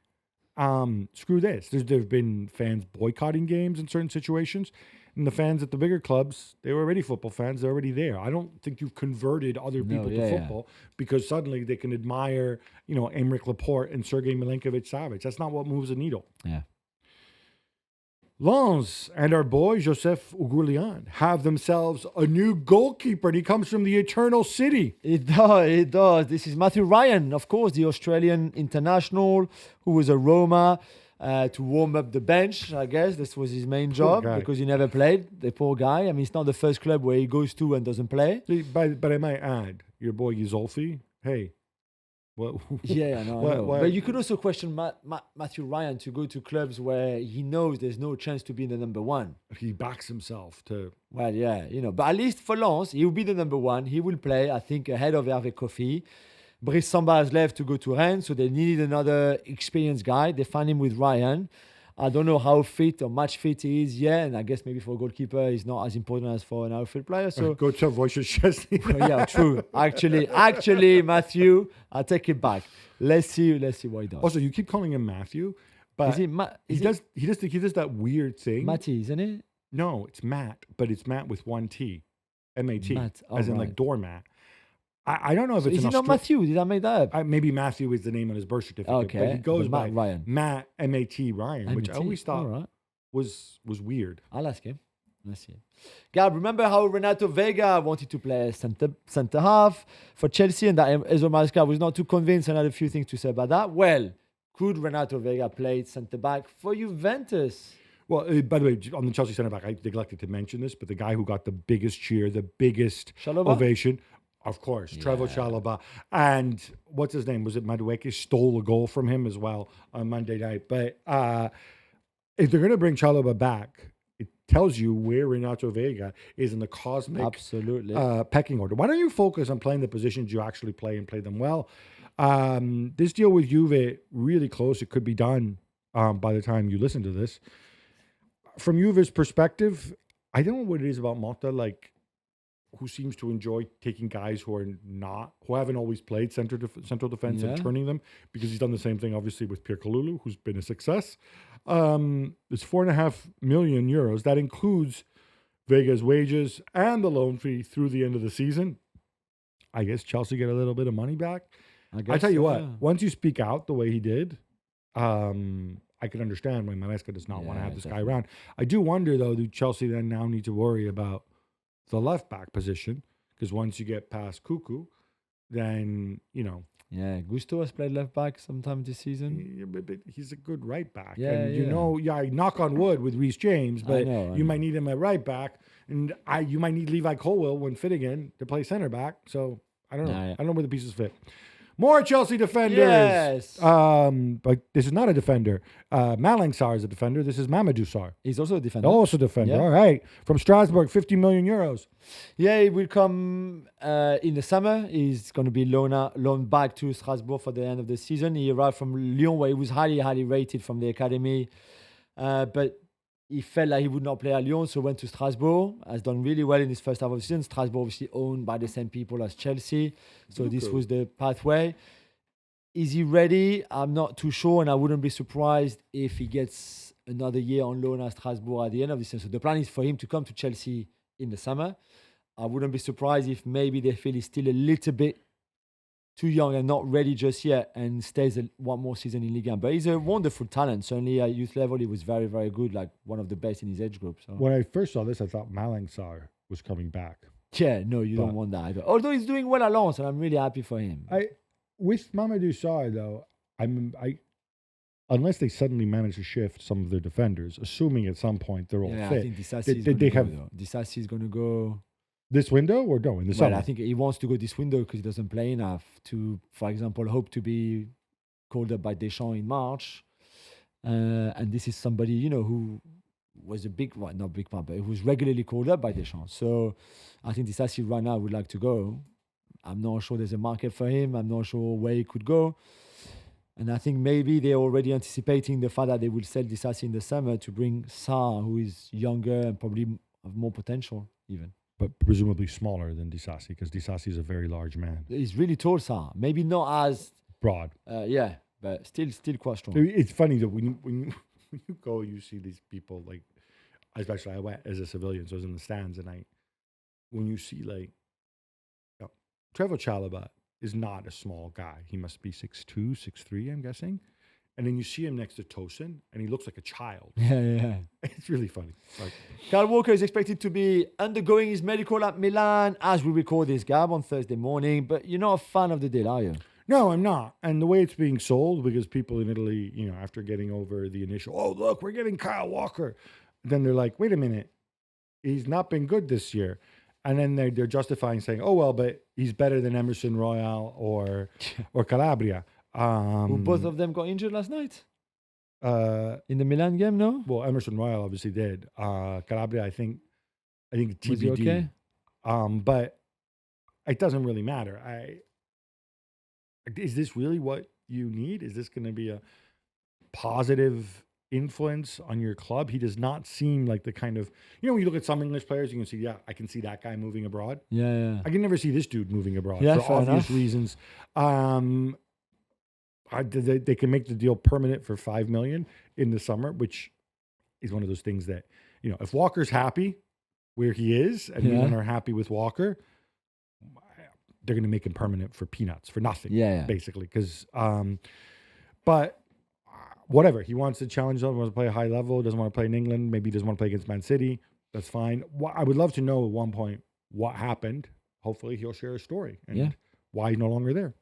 S1: Screw this. There have been fans boycotting games in certain situations. And the fans at the bigger clubs, they were already football fans. They're already there. I don't think you've converted other people to football because suddenly they can admire, Aymeric Laporte and Sergei Milinkovic-Savic. That's not what moves the needle.
S2: Yeah.
S1: Lens and our boy, Joseph Ougoulian, have themselves a new goalkeeper, and he comes from the Eternal City.
S2: It does. This is Matthew Ryan, of course, the Australian international who was a Roma to warm up the bench, I guess. This was his main job because he never played, the poor guy. I mean, it's not the first club where he goes to and doesn't play.
S1: But I might add, your boy Yuzolfi, hey. What?
S2: Yeah, I know. But you could also question Matthew Ryan to go to clubs where he knows there's no chance to be the number one.
S1: He backs himself to...
S2: Well, yeah, but at least for Lens, he will be the number one. He will play, I think, ahead of Hervé Kofi. Brice Samba has left to go to Rennes, so they needed another experienced guy. They found him with Ryan. I don't know how fit or much fit he is yet, and I guess maybe for a goalkeeper, he's not as important as for an outfield player. So
S1: go to Wojciech.
S2: Yeah, true. Actually, Matthew, I take it back. Let's see what he does.
S1: Also, you keep calling him Matthew, but he does that weird thing.
S2: Matty, isn't it?
S1: No, it's Matt, but it's Matt with one T, M-A-T, as in like doormat. I don't know if it's
S2: is it not Matthew? Did I make that up?
S1: Maybe Matthew is the name on his birth certificate.
S2: Okay,
S1: but he goes by
S2: Ryan.
S1: Matt M-A-T Ryan, which I always thought was weird.
S2: I'll ask him. Let's see. Gab, remember how Renato Vega wanted to play centre half for Chelsea, and that Enzo Maresca was not too convinced and had a few things to say about that? Well, could Renato Vega play centre back for Juventus?
S1: Well, by the way, on the Chelsea centre back, I neglected to mention this, but the guy who got the biggest cheer, the biggest ovation. Of course, Trevoh Chalobah. And what's his name? Was it Madueke? Stole a goal from him as well on Monday night. But if they're going to bring Chalobah back, it tells you where Renato Vega is in the cosmic pecking order. Why don't you focus on playing the positions you actually play and play them well? This deal with Juve, really close. It could be done by the time you listen to this. From Juve's perspective, I don't know what it is about Motta, who seems to enjoy taking guys who haven't always played central defense and turning them, because he's done the same thing, obviously, with Pierre Kalulu, who's been a success. It's 4.5 million euros. That includes Vega's wages and the loan fee through the end of the season. I guess Chelsea get a little bit of money back. I tell you what, once you speak out the way he did, I can understand why Maresca does not want to have this guy around. I do wonder, though, do Chelsea then now need to worry about the left back position? Because once you get past Cuckoo, then,
S2: Yeah, Gusto has played left back sometime this season.
S1: Yeah, but he's a good right back.
S2: Yeah,
S1: and knock on wood with Reece James, but you might need him at right back. And you might need Levi Colwill when fit again to play center back. So I don't know. I don't know where the pieces fit. More Chelsea defenders.
S2: Yes.
S1: But this is not a defender. Malang Sarr is a defender. This is Mamadou Sarr.
S2: He's also a defender.
S1: Also a defender. Yeah. All right. From Strasbourg, 50 million euros.
S2: Yeah, he will come in the summer. He's going to be loaned back to Strasbourg for the end of the season. He arrived from Lyon, where he was highly, highly rated from the academy. But he felt like he would not play at Lyon, so went to Strasbourg. Has done really well in his first half of the season. Strasbourg obviously owned by the same people as Chelsea. So this was the pathway. Is he ready? I'm not too sure, and I wouldn't be surprised if he gets another year on loan at Strasbourg at the end of the season. So the plan is for him to come to Chelsea in the summer. I wouldn't be surprised if maybe they feel he's still a little bit too young and not ready just yet, and stays one more season in Ligue 1. But he's a wonderful talent. Certainly at youth level, he was very, very good, like one of the best in his age group. So
S1: when I first saw this, I thought Malang Sarr was coming back.
S2: Yeah, no, you don't want that either. Although he's doing well at Lens, and I'm really happy for him.
S1: With Mamadou Sarr, though, unless they suddenly manage to shift some of their defenders, assuming at some point they're all fit.
S2: I think Disasi is going to go.
S1: This window or no, in the summer?
S2: I think he wants to go this window because he doesn't play enough to, for example, hope to be called up by Deschamps in March. And this is somebody, who was not big part, but he was regularly called up by Deschamps. So I think Disasi right now would like to go. I'm not sure there's a market for him. I'm not sure where he could go. And I think maybe they're already anticipating the fact that they will sell Disasi in the summer to bring Sa, who is younger and probably have more potential even.
S1: But presumably smaller than Disasi, because Disasi is a very large man.
S2: He's really tall, Sa. Maybe not as
S1: Broad.
S2: yeah, but still quite strong.
S1: It's funny that when you go, you see these people, like, especially I went as a civilian, so I was in the stands, and when you see, like, Trevoh Chalobah is not a small guy. He must be 6'2", 6'3", I'm guessing. And then you see him next to Tosin, and he looks like a child.
S2: Yeah.
S1: It's really funny. Like,
S2: Kyle Walker is expected to be undergoing his medical at Milan as we record this, Gab, on Thursday morning. But you're not a fan of the deal, are you?
S1: no, I'm not. And the way it's being sold, because people in Italy, after getting over the initial, oh, look, we're getting Kyle Walker. Then they're like, wait a minute. He's not been good this year. And then they're justifying saying, oh, well, but he's better than Emerson Royal or Calabria.
S2: Who both of them got injured last night? In the Milan game, no?
S1: Well, Emerson Royal obviously did. Calabria, I think TBD.
S2: Was he okay?
S1: But it doesn't really matter. Is this really what you need? Is this going to be a positive influence on your club? He does not seem like the kind of, when you look at some English players, you can see, yeah, I can see that guy moving abroad.
S2: Yeah.
S1: I can never see this dude moving abroad for obvious reasons. They can make the deal permanent for $5 million in the summer, which is one of those things that, if Walker's happy where he is and Milan are happy with Walker, they're going to make him permanent for peanuts, for nothing, basically. Because, but whatever, he wants to challenge them, wants to play a high level, doesn't want to play in England, maybe he doesn't want to play against Man City. That's fine. I would love to know at one point what happened. Hopefully he'll share a story and why he's no longer there.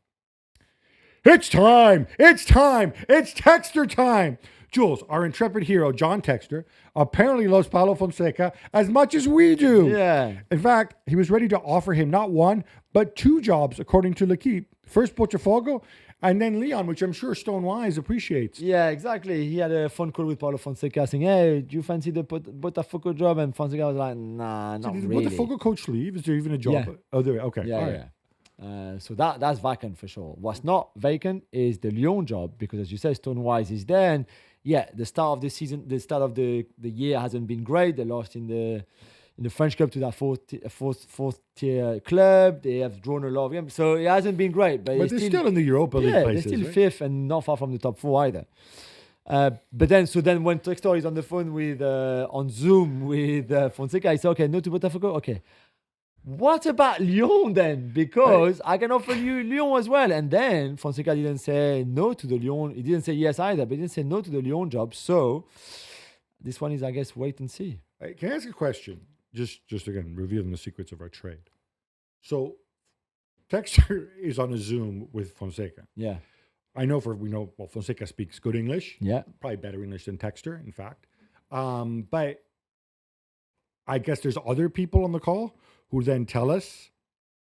S1: It's time! It's Textor time! Jules, our intrepid hero, John Textor, apparently loves Paulo Fonseca as much as we do.
S2: Yeah.
S1: In fact, he was ready to offer him not one, but 2 jobs, according to L'Equipe. First Botafogo, and then Leon, which I'm sure Stonewise appreciates.
S2: Yeah, exactly. He had a phone call with Paulo Fonseca saying, hey, do you fancy the Botafogo job? And Fonseca was like, nah, not really.
S1: Did Botafogo coach leave? Is there even a job?
S2: Yeah.
S1: Oh, there. Okay.
S2: Yeah. So that's vacant for sure. What's not vacant is the Lyon job, because as you said, Stonewise is there. And the start of the season, the start of the year hasn't been great. They lost in the French Cup to that fourth tier club. They have drawn a lot of games. So it hasn't been great. But
S1: they're still in the Europa League places.
S2: They're still
S1: right?
S2: fifth and not far from the top 4 either. But then when Textor is on the phone with on Zoom with Fonseca, he said, okay, no to Botafogo. Okay. What about Lyon then? Because I can offer you Lyon as well. And then Fonseca didn't say no to the Lyon. He didn't say yes either, but he didn't say no to the Lyon job. So this one is, I guess, wait and see.
S1: Can I ask a question? Just again, revealing the secrets of our trade. So Texter is on a Zoom with Fonseca.
S2: Yeah.
S1: Fonseca speaks good English.
S2: Yeah.
S1: Probably better English than Texter, in fact. But I guess there's other people on the call who then tell us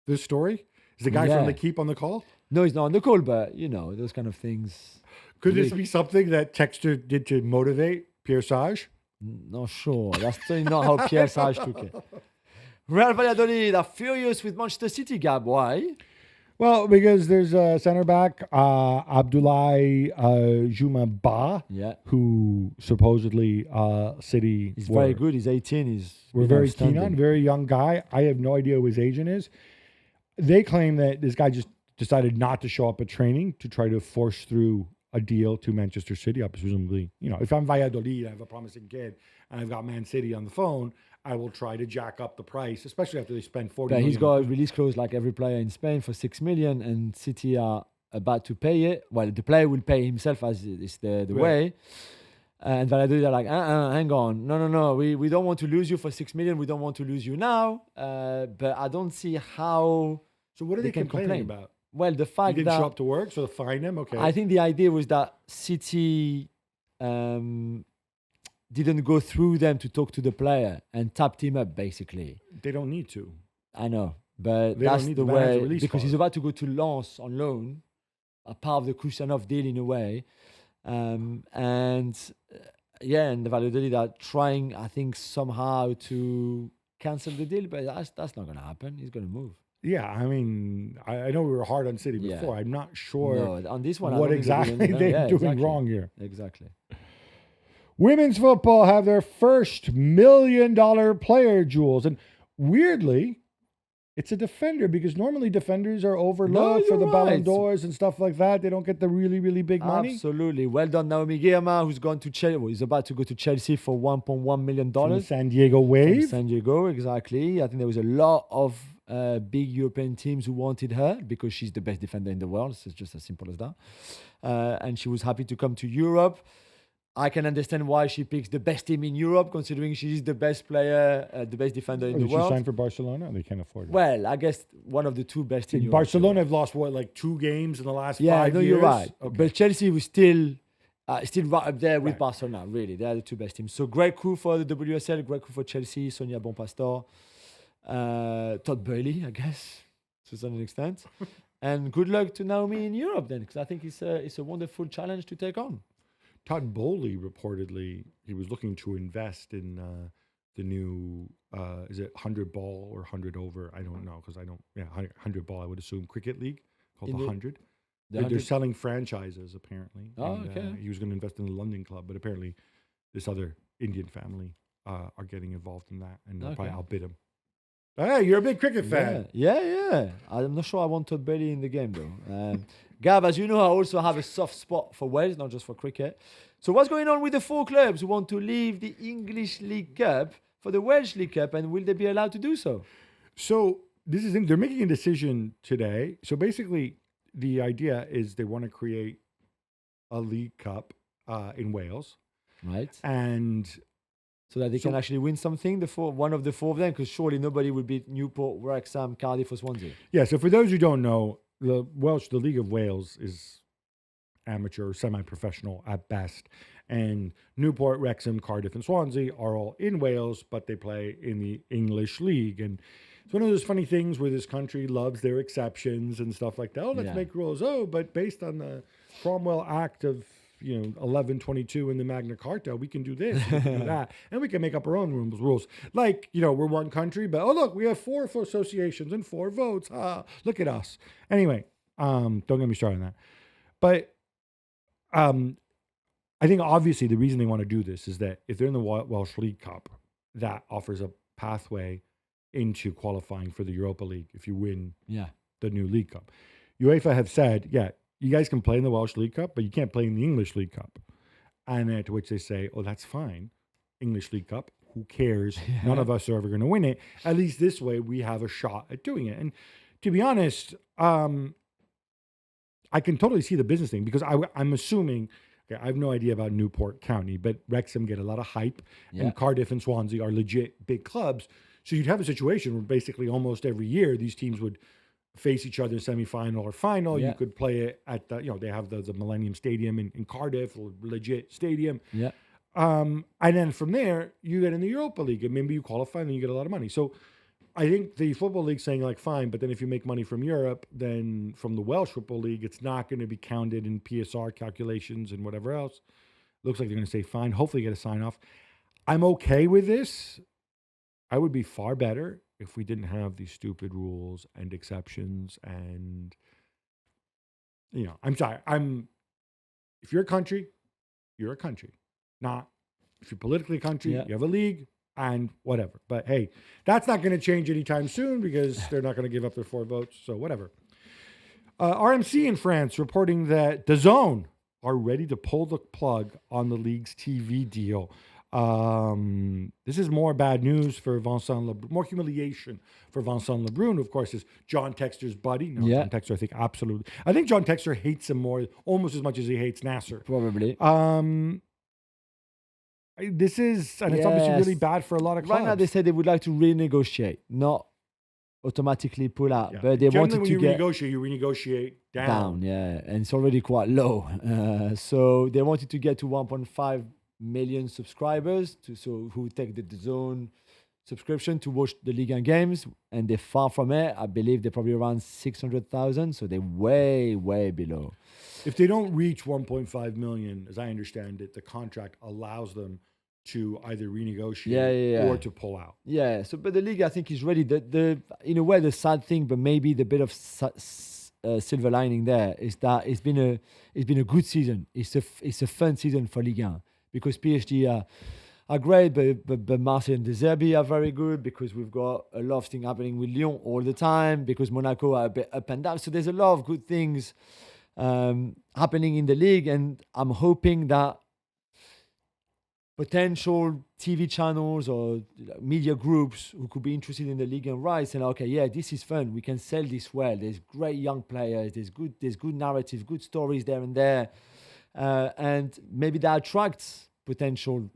S1: this story. Is the guy from L'Equipe on the call?
S2: No, he's not on the call, but, those kind of things.
S1: Could this be something that Texter did to motivate Pierre Sage?
S2: Not sure. That's certainly not how Pierre Sage took it. Real Valladolid are furious with Manchester City, Gab. Why?
S1: Well, because there's a center back, Abdoulaye Jumaba, who supposedly City.
S2: He's very good. He's 18.
S1: We're very keen on. Very young guy. I have no idea who his agent is. They claim that this guy just decided not to show up at training to try to force through a deal to Manchester City. Presumably, if I'm Valladolid, I have a promising kid, and I've got Man City on the phone, I will try to jack up the price, especially after they spend 40 million.
S2: He's got a release clause like every player in Spain for 6 million, and City are about to pay it. Well, the player will pay himself as is the way. And Valladolid are like, hang on. No. We don't want to lose you for 6 million. We don't want to lose you now. But I don't see how.
S1: So what are they complaining about?
S2: Well, the fact
S1: he didn't show up to work, so they fine him. Okay.
S2: I think the idea was that City didn't go through them to talk to the player and tapped him up, basically.
S1: They don't need to.
S2: I know, but that's the way, because he's about to go to Lens on loan, a part of the Kusanov deal in a way. And the Valladolid are trying, I think, somehow to cancel the deal, but that's not going to happen. He's going to move.
S1: Yeah, I mean, I know we were hard on City
S2: Yeah.
S1: before. I'm not sure
S2: No, on this one, I
S1: what
S2: don't think
S1: exactly they're doing wrong here.
S2: Exactly.
S1: Women's football have their first $1 million player, Jules. And weirdly, it's a defender because normally defenders are overlooked for the Ballon d'Ors and stuff like that. They don't get the really, really big money.
S2: Absolutely. Well done, Naomi Guillermo, who's gone to Chelsea. Well, he's about to go to Chelsea for $1.1 million.
S1: From the San Diego Wave.
S2: From San Diego, exactly. I think there was a lot of big European teams who wanted her because she's the best defender in the world. It's just as simple as that. And she was happy to come to Europe. I can understand why she picks the best team in Europe, considering she's the best player, the best defender in the world.
S1: Did she sign for Barcelona? They can't afford it.
S2: Well, I guess one of the two best in Europe.
S1: Barcelona have lost, like 2 games in the last 5 years?
S2: Yeah, no, you're right.
S1: Okay.
S2: But Chelsea was still right up there with Barcelona, really. They are the two best teams. So great coup for the WSL, great coup for Chelsea, Sonia Bonpastor, Todd Burley, I guess, to some extent. And good luck to Naomi in Europe then, because I think it's a wonderful challenge to take on.
S1: Todd Bowley reportedly, he was looking to invest in the new, is it 100 ball or 100 over? I don't know because 100 ball, I would assume, cricket league called the 100. They're selling franchises apparently.
S2: Oh, okay.
S1: He was going to invest in the London club, but apparently this other Indian family are getting involved in that and they'll probably outbid him. Hey, you're a big cricket fan.
S2: Yeah. I'm not sure I want Todd Bailey in the game, though. Gab, as you know, I also have a soft spot for Wales, not just for cricket. So what's going on with the 4 clubs who want to leave the English League Cup for the Welsh League Cup, and will they be allowed to do so?
S1: So they're making a decision today. So basically, the idea is they want to create a League Cup in Wales.
S2: Right.
S1: And
S2: so that they can actually win something, one of the 4 of them, because surely nobody would beat Newport, Wrexham, Cardiff, or Swansea.
S1: Yeah, so for those who don't know, the League of Wales is amateur, semi-professional at best. And Newport, Wrexham, Cardiff, and Swansea are all in Wales, but they play in the English League. And it's one of those funny things where this country loves their exceptions and stuff like that. Oh, let's make rules. Oh, but based on the Cromwell Act of 1122 in the Magna Carta, we can do this, we can do that, and we can make up our own rules. Like, we're one country, but look, we have 4 associations and 4 votes. Look at us. Anyway, don't get me started on that. But I think obviously the reason they want to do this is that if they're in the Welsh League Cup, that offers a pathway into qualifying for the Europa League if you win the new League Cup. UEFA have said, you guys can play in the Welsh League Cup, but you can't play in the English League Cup. And to which they say, that's fine. English League Cup, who cares? None of us are ever going to win it. At least this way, we have a shot at doing it. And to be honest, I can totally see the business thing because I'm assuming, I have no idea about Newport County, but Wrexham get a lot of hype, and Cardiff and Swansea are legit big clubs. So you'd have a situation where basically almost every year these teams would face each other in semifinal or final. You could play it at they have the Millennium Stadium in Cardiff, a legit stadium. And then from there, you get in the Europa League, and maybe you qualify, and then you get a lot of money. So I think the Football League's saying, fine, but then if you make money from Europe, then from the Welsh Football League, it's not going to be counted in PSR calculations and whatever else. Looks like they're going to say, fine, hopefully get a sign-off. I'm okay with this. I would be far better if we didn't have these stupid rules and exceptions and, I'm sorry. If you're a country, you're a country. Not if you're politically a country, you have a league and whatever. But hey, that's not going to change anytime soon because they're not going to give up their 4 votes. So whatever. RMC in France reporting that DAZN are ready to pull the plug on the league's TV deal. This is more bad news for Vincent Lebrun, more humiliation for Vincent Lebrun, who of course is John Textor's buddy. No, John Textor, I think absolutely. I think John Textor hates him almost as much as he hates Nasser.
S2: Probably.
S1: This is, and it's obviously really bad for a lot of clubs.
S2: Right now they said they would like to renegotiate, not automatically pull out, but they wanted to get...
S1: you renegotiate down.
S2: And it's already quite low. So they wanted to get to 1.5 million subscribers who take the DAZN subscription to watch the Ligue 1 games, and they're far from it. I believe they're probably around 600,000, so they're way, way below.
S1: If they don't reach 1.5 million, as I understand it, the contract allows them to either renegotiate
S2: Yeah.
S1: or to pull out.
S2: Yeah. So, but the league, I think, is ready. The in a way, the sad thing, but maybe the bit of silver lining there is that it's been a good season. It's a fun season for Ligue 1 because PSG are great, but Marseille and De Zerbi are very good because we've got a lot of things happening with Lyon all the time because Monaco are a bit up and down. So there's a lot of good things happening in the league, and I'm hoping that potential TV channels or media groups who could be interested in the league and rights and okay, yeah, this is fun. We can sell this well. There's great young players. There's good narrative, good stories there and there, and maybe that attracts potential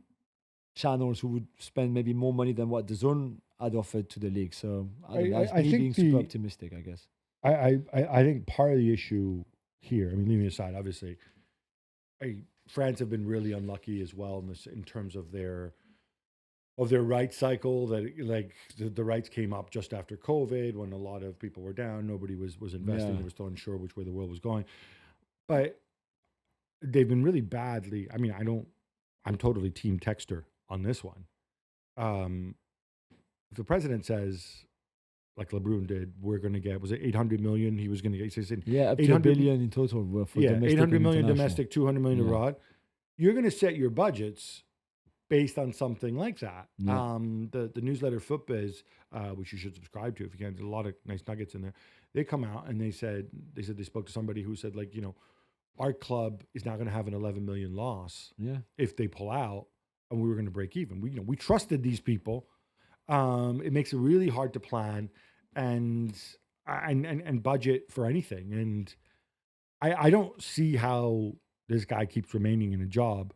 S2: channels who would spend maybe more money than what the Zone had offered to the league. So I don't know, that's me being super optimistic, I guess.
S1: I think part of the issue here, I mean, leaving aside, obviously, France have been really unlucky as well in terms of their rights cycle. That like the rights came up just after COVID when a lot of people were down. Nobody was investing. They were still unsure which way the world was going. But they've been really badly. I mean, I'm totally team Textor on this one. If the president says, like LeBron did, we're going to get, was it 800 million? He was going to get, he said,
S2: up to 1 billion in total for domestic
S1: 800 million domestic, 200 million abroad. You're going to set your budgets based on something like that.
S2: Yeah.
S1: The newsletter Footbiz, which you should subscribe to if you can, there's a lot of nice nuggets in there. They come out and they said they spoke to somebody who said, like, our club is not going to have an 11 million loss if they pull out, and we were going to break even. We trusted these people. It makes it really hard to plan and budget for anything. And I don't see how this guy keeps remaining in a job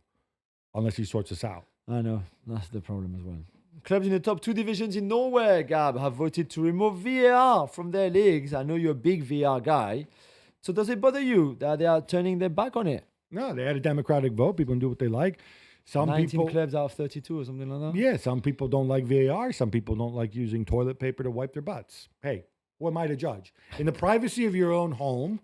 S1: unless he sorts us out.
S2: I know. That's the problem as well. Clubs in the top 2 divisions in Norway, Gab, have voted to remove VAR from their leagues. I know you're a big VAR guy. So does it bother you that they are turning their back on it?
S1: No, they had a democratic vote. People can do what they like.
S2: 19 clubs out of 32 or something like that?
S1: Yeah, some people don't like VAR. Some people don't like using toilet paper to wipe their butts. Hey, who am I to judge? In the privacy of your own home,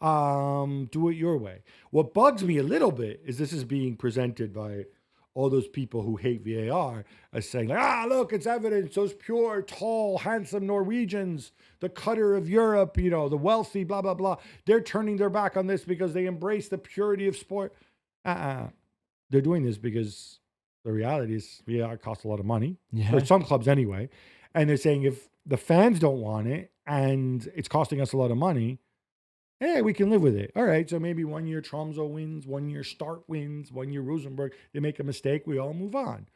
S1: do it your way. What bugs me a little bit is this is being presented by all those people who hate VAR as saying, like, look, it's evidence. Those pure, tall, handsome Norwegians, the cutter of Europe, the wealthy, blah, blah, blah. They're turning their back on this because they embrace the purity of sport. They're doing this because the reality is VAR costs a lot of money, for some clubs anyway. And they're saying if the fans don't want it and it's costing us a lot of money, hey, we can live with it. All right, so maybe 1 year Tromsø wins, 1 year Start wins, 1 year Rosenborg. They make a mistake, we all move on.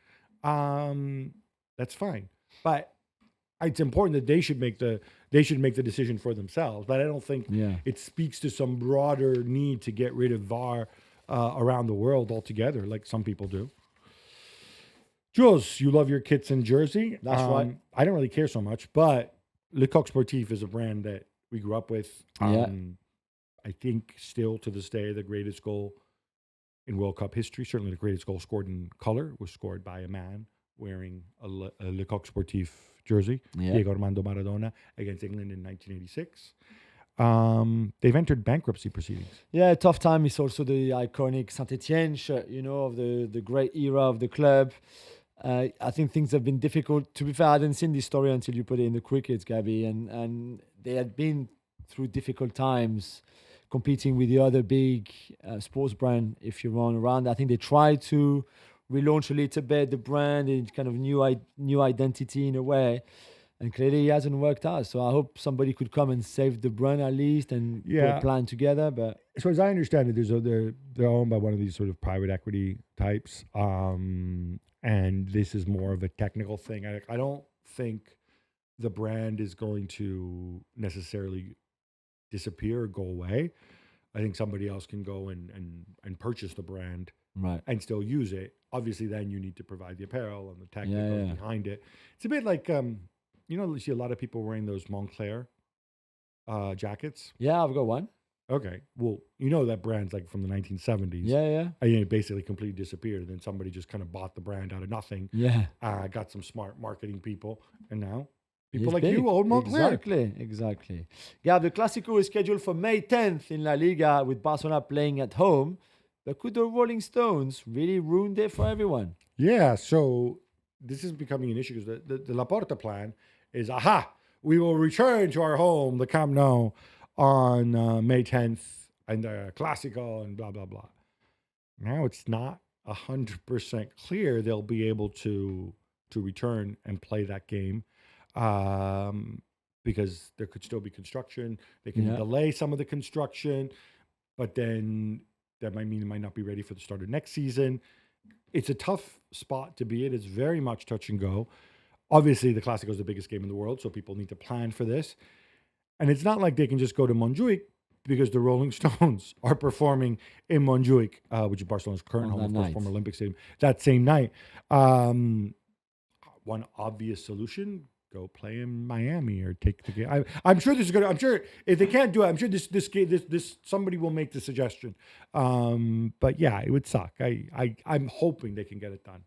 S1: That's fine. But it's important that they should make the decision for themselves. But I don't think it speaks to some broader need to get rid of VAR around the world altogether, like some people do. Jules, you love your kits and jersey.
S2: That's right.
S1: I don't really care so much, but Le Coq Sportif is a brand that we grew up with. I think still to this day, the greatest goal in World Cup history, certainly the greatest goal scored in color, was scored by a man wearing a Le Coq Sportif jersey, Diego Armando Maradona, against England in 1986. They've entered bankruptcy proceedings. Yeah,
S2: tough time. It's also the iconic Saint-Etienne shirt, of the great era of the club. I think things have been difficult. To be fair, I hadn't seen this story until you put it in the cricket, Gabby, and they had been through difficult times competing with the other big sports brand, if you run around. I think they tried to relaunch a little bit the brand in kind of new identity in a way. And clearly it hasn't worked out. So I hope somebody could come and save the brand at least and put a plan together. But
S1: so as I understand it, they're owned by one of these sort of private equity types. And this is more of a technical thing. I don't think the brand is going to necessarily disappear or go away. I think somebody else can go and purchase the brand and still use it. Obviously, then you need to provide the apparel and the tech that goes behind it. It's a bit like, you see a lot of people wearing those Moncler jackets.
S2: Yeah, I've got one.
S1: Okay. Well, that brand's like from the 1970s.
S2: Yeah.
S1: And it basically completely disappeared. And then somebody just kind of bought the brand out of nothing.
S2: Yeah.
S1: Got some smart marketing people. And now people like you own Moncler.
S2: Exactly. Yeah, the Clásico is scheduled for May 10th in La Liga with Barcelona playing at home. But could the Rolling Stones really ruin it for everyone?
S1: Yeah, so this is becoming an issue because the Laporta plan is, we will return to our home, the Camp Nou, on May 10th, and the Clásico and blah, blah, blah. Now it's not 100% clear they'll be able to return and play that game, because there could still be construction. They can delay some of the construction, but then that might mean it might not be ready for the start of next season. It's a tough spot to be in. It's very much touch and go. Obviously, the Clásico is the biggest game in the world, so people need to plan for this. And it's not like they can just go to Montjuic because the Rolling Stones are performing in Montjuic, which is Barcelona's current home, of course, former Olympic Stadium, that same night. One obvious solution: go play in Miami or take the game. I'm sure this is going to. I'm sure if they can't do it, I'm sure this somebody will make the suggestion. But yeah, it would suck. I'm hoping they can get it done.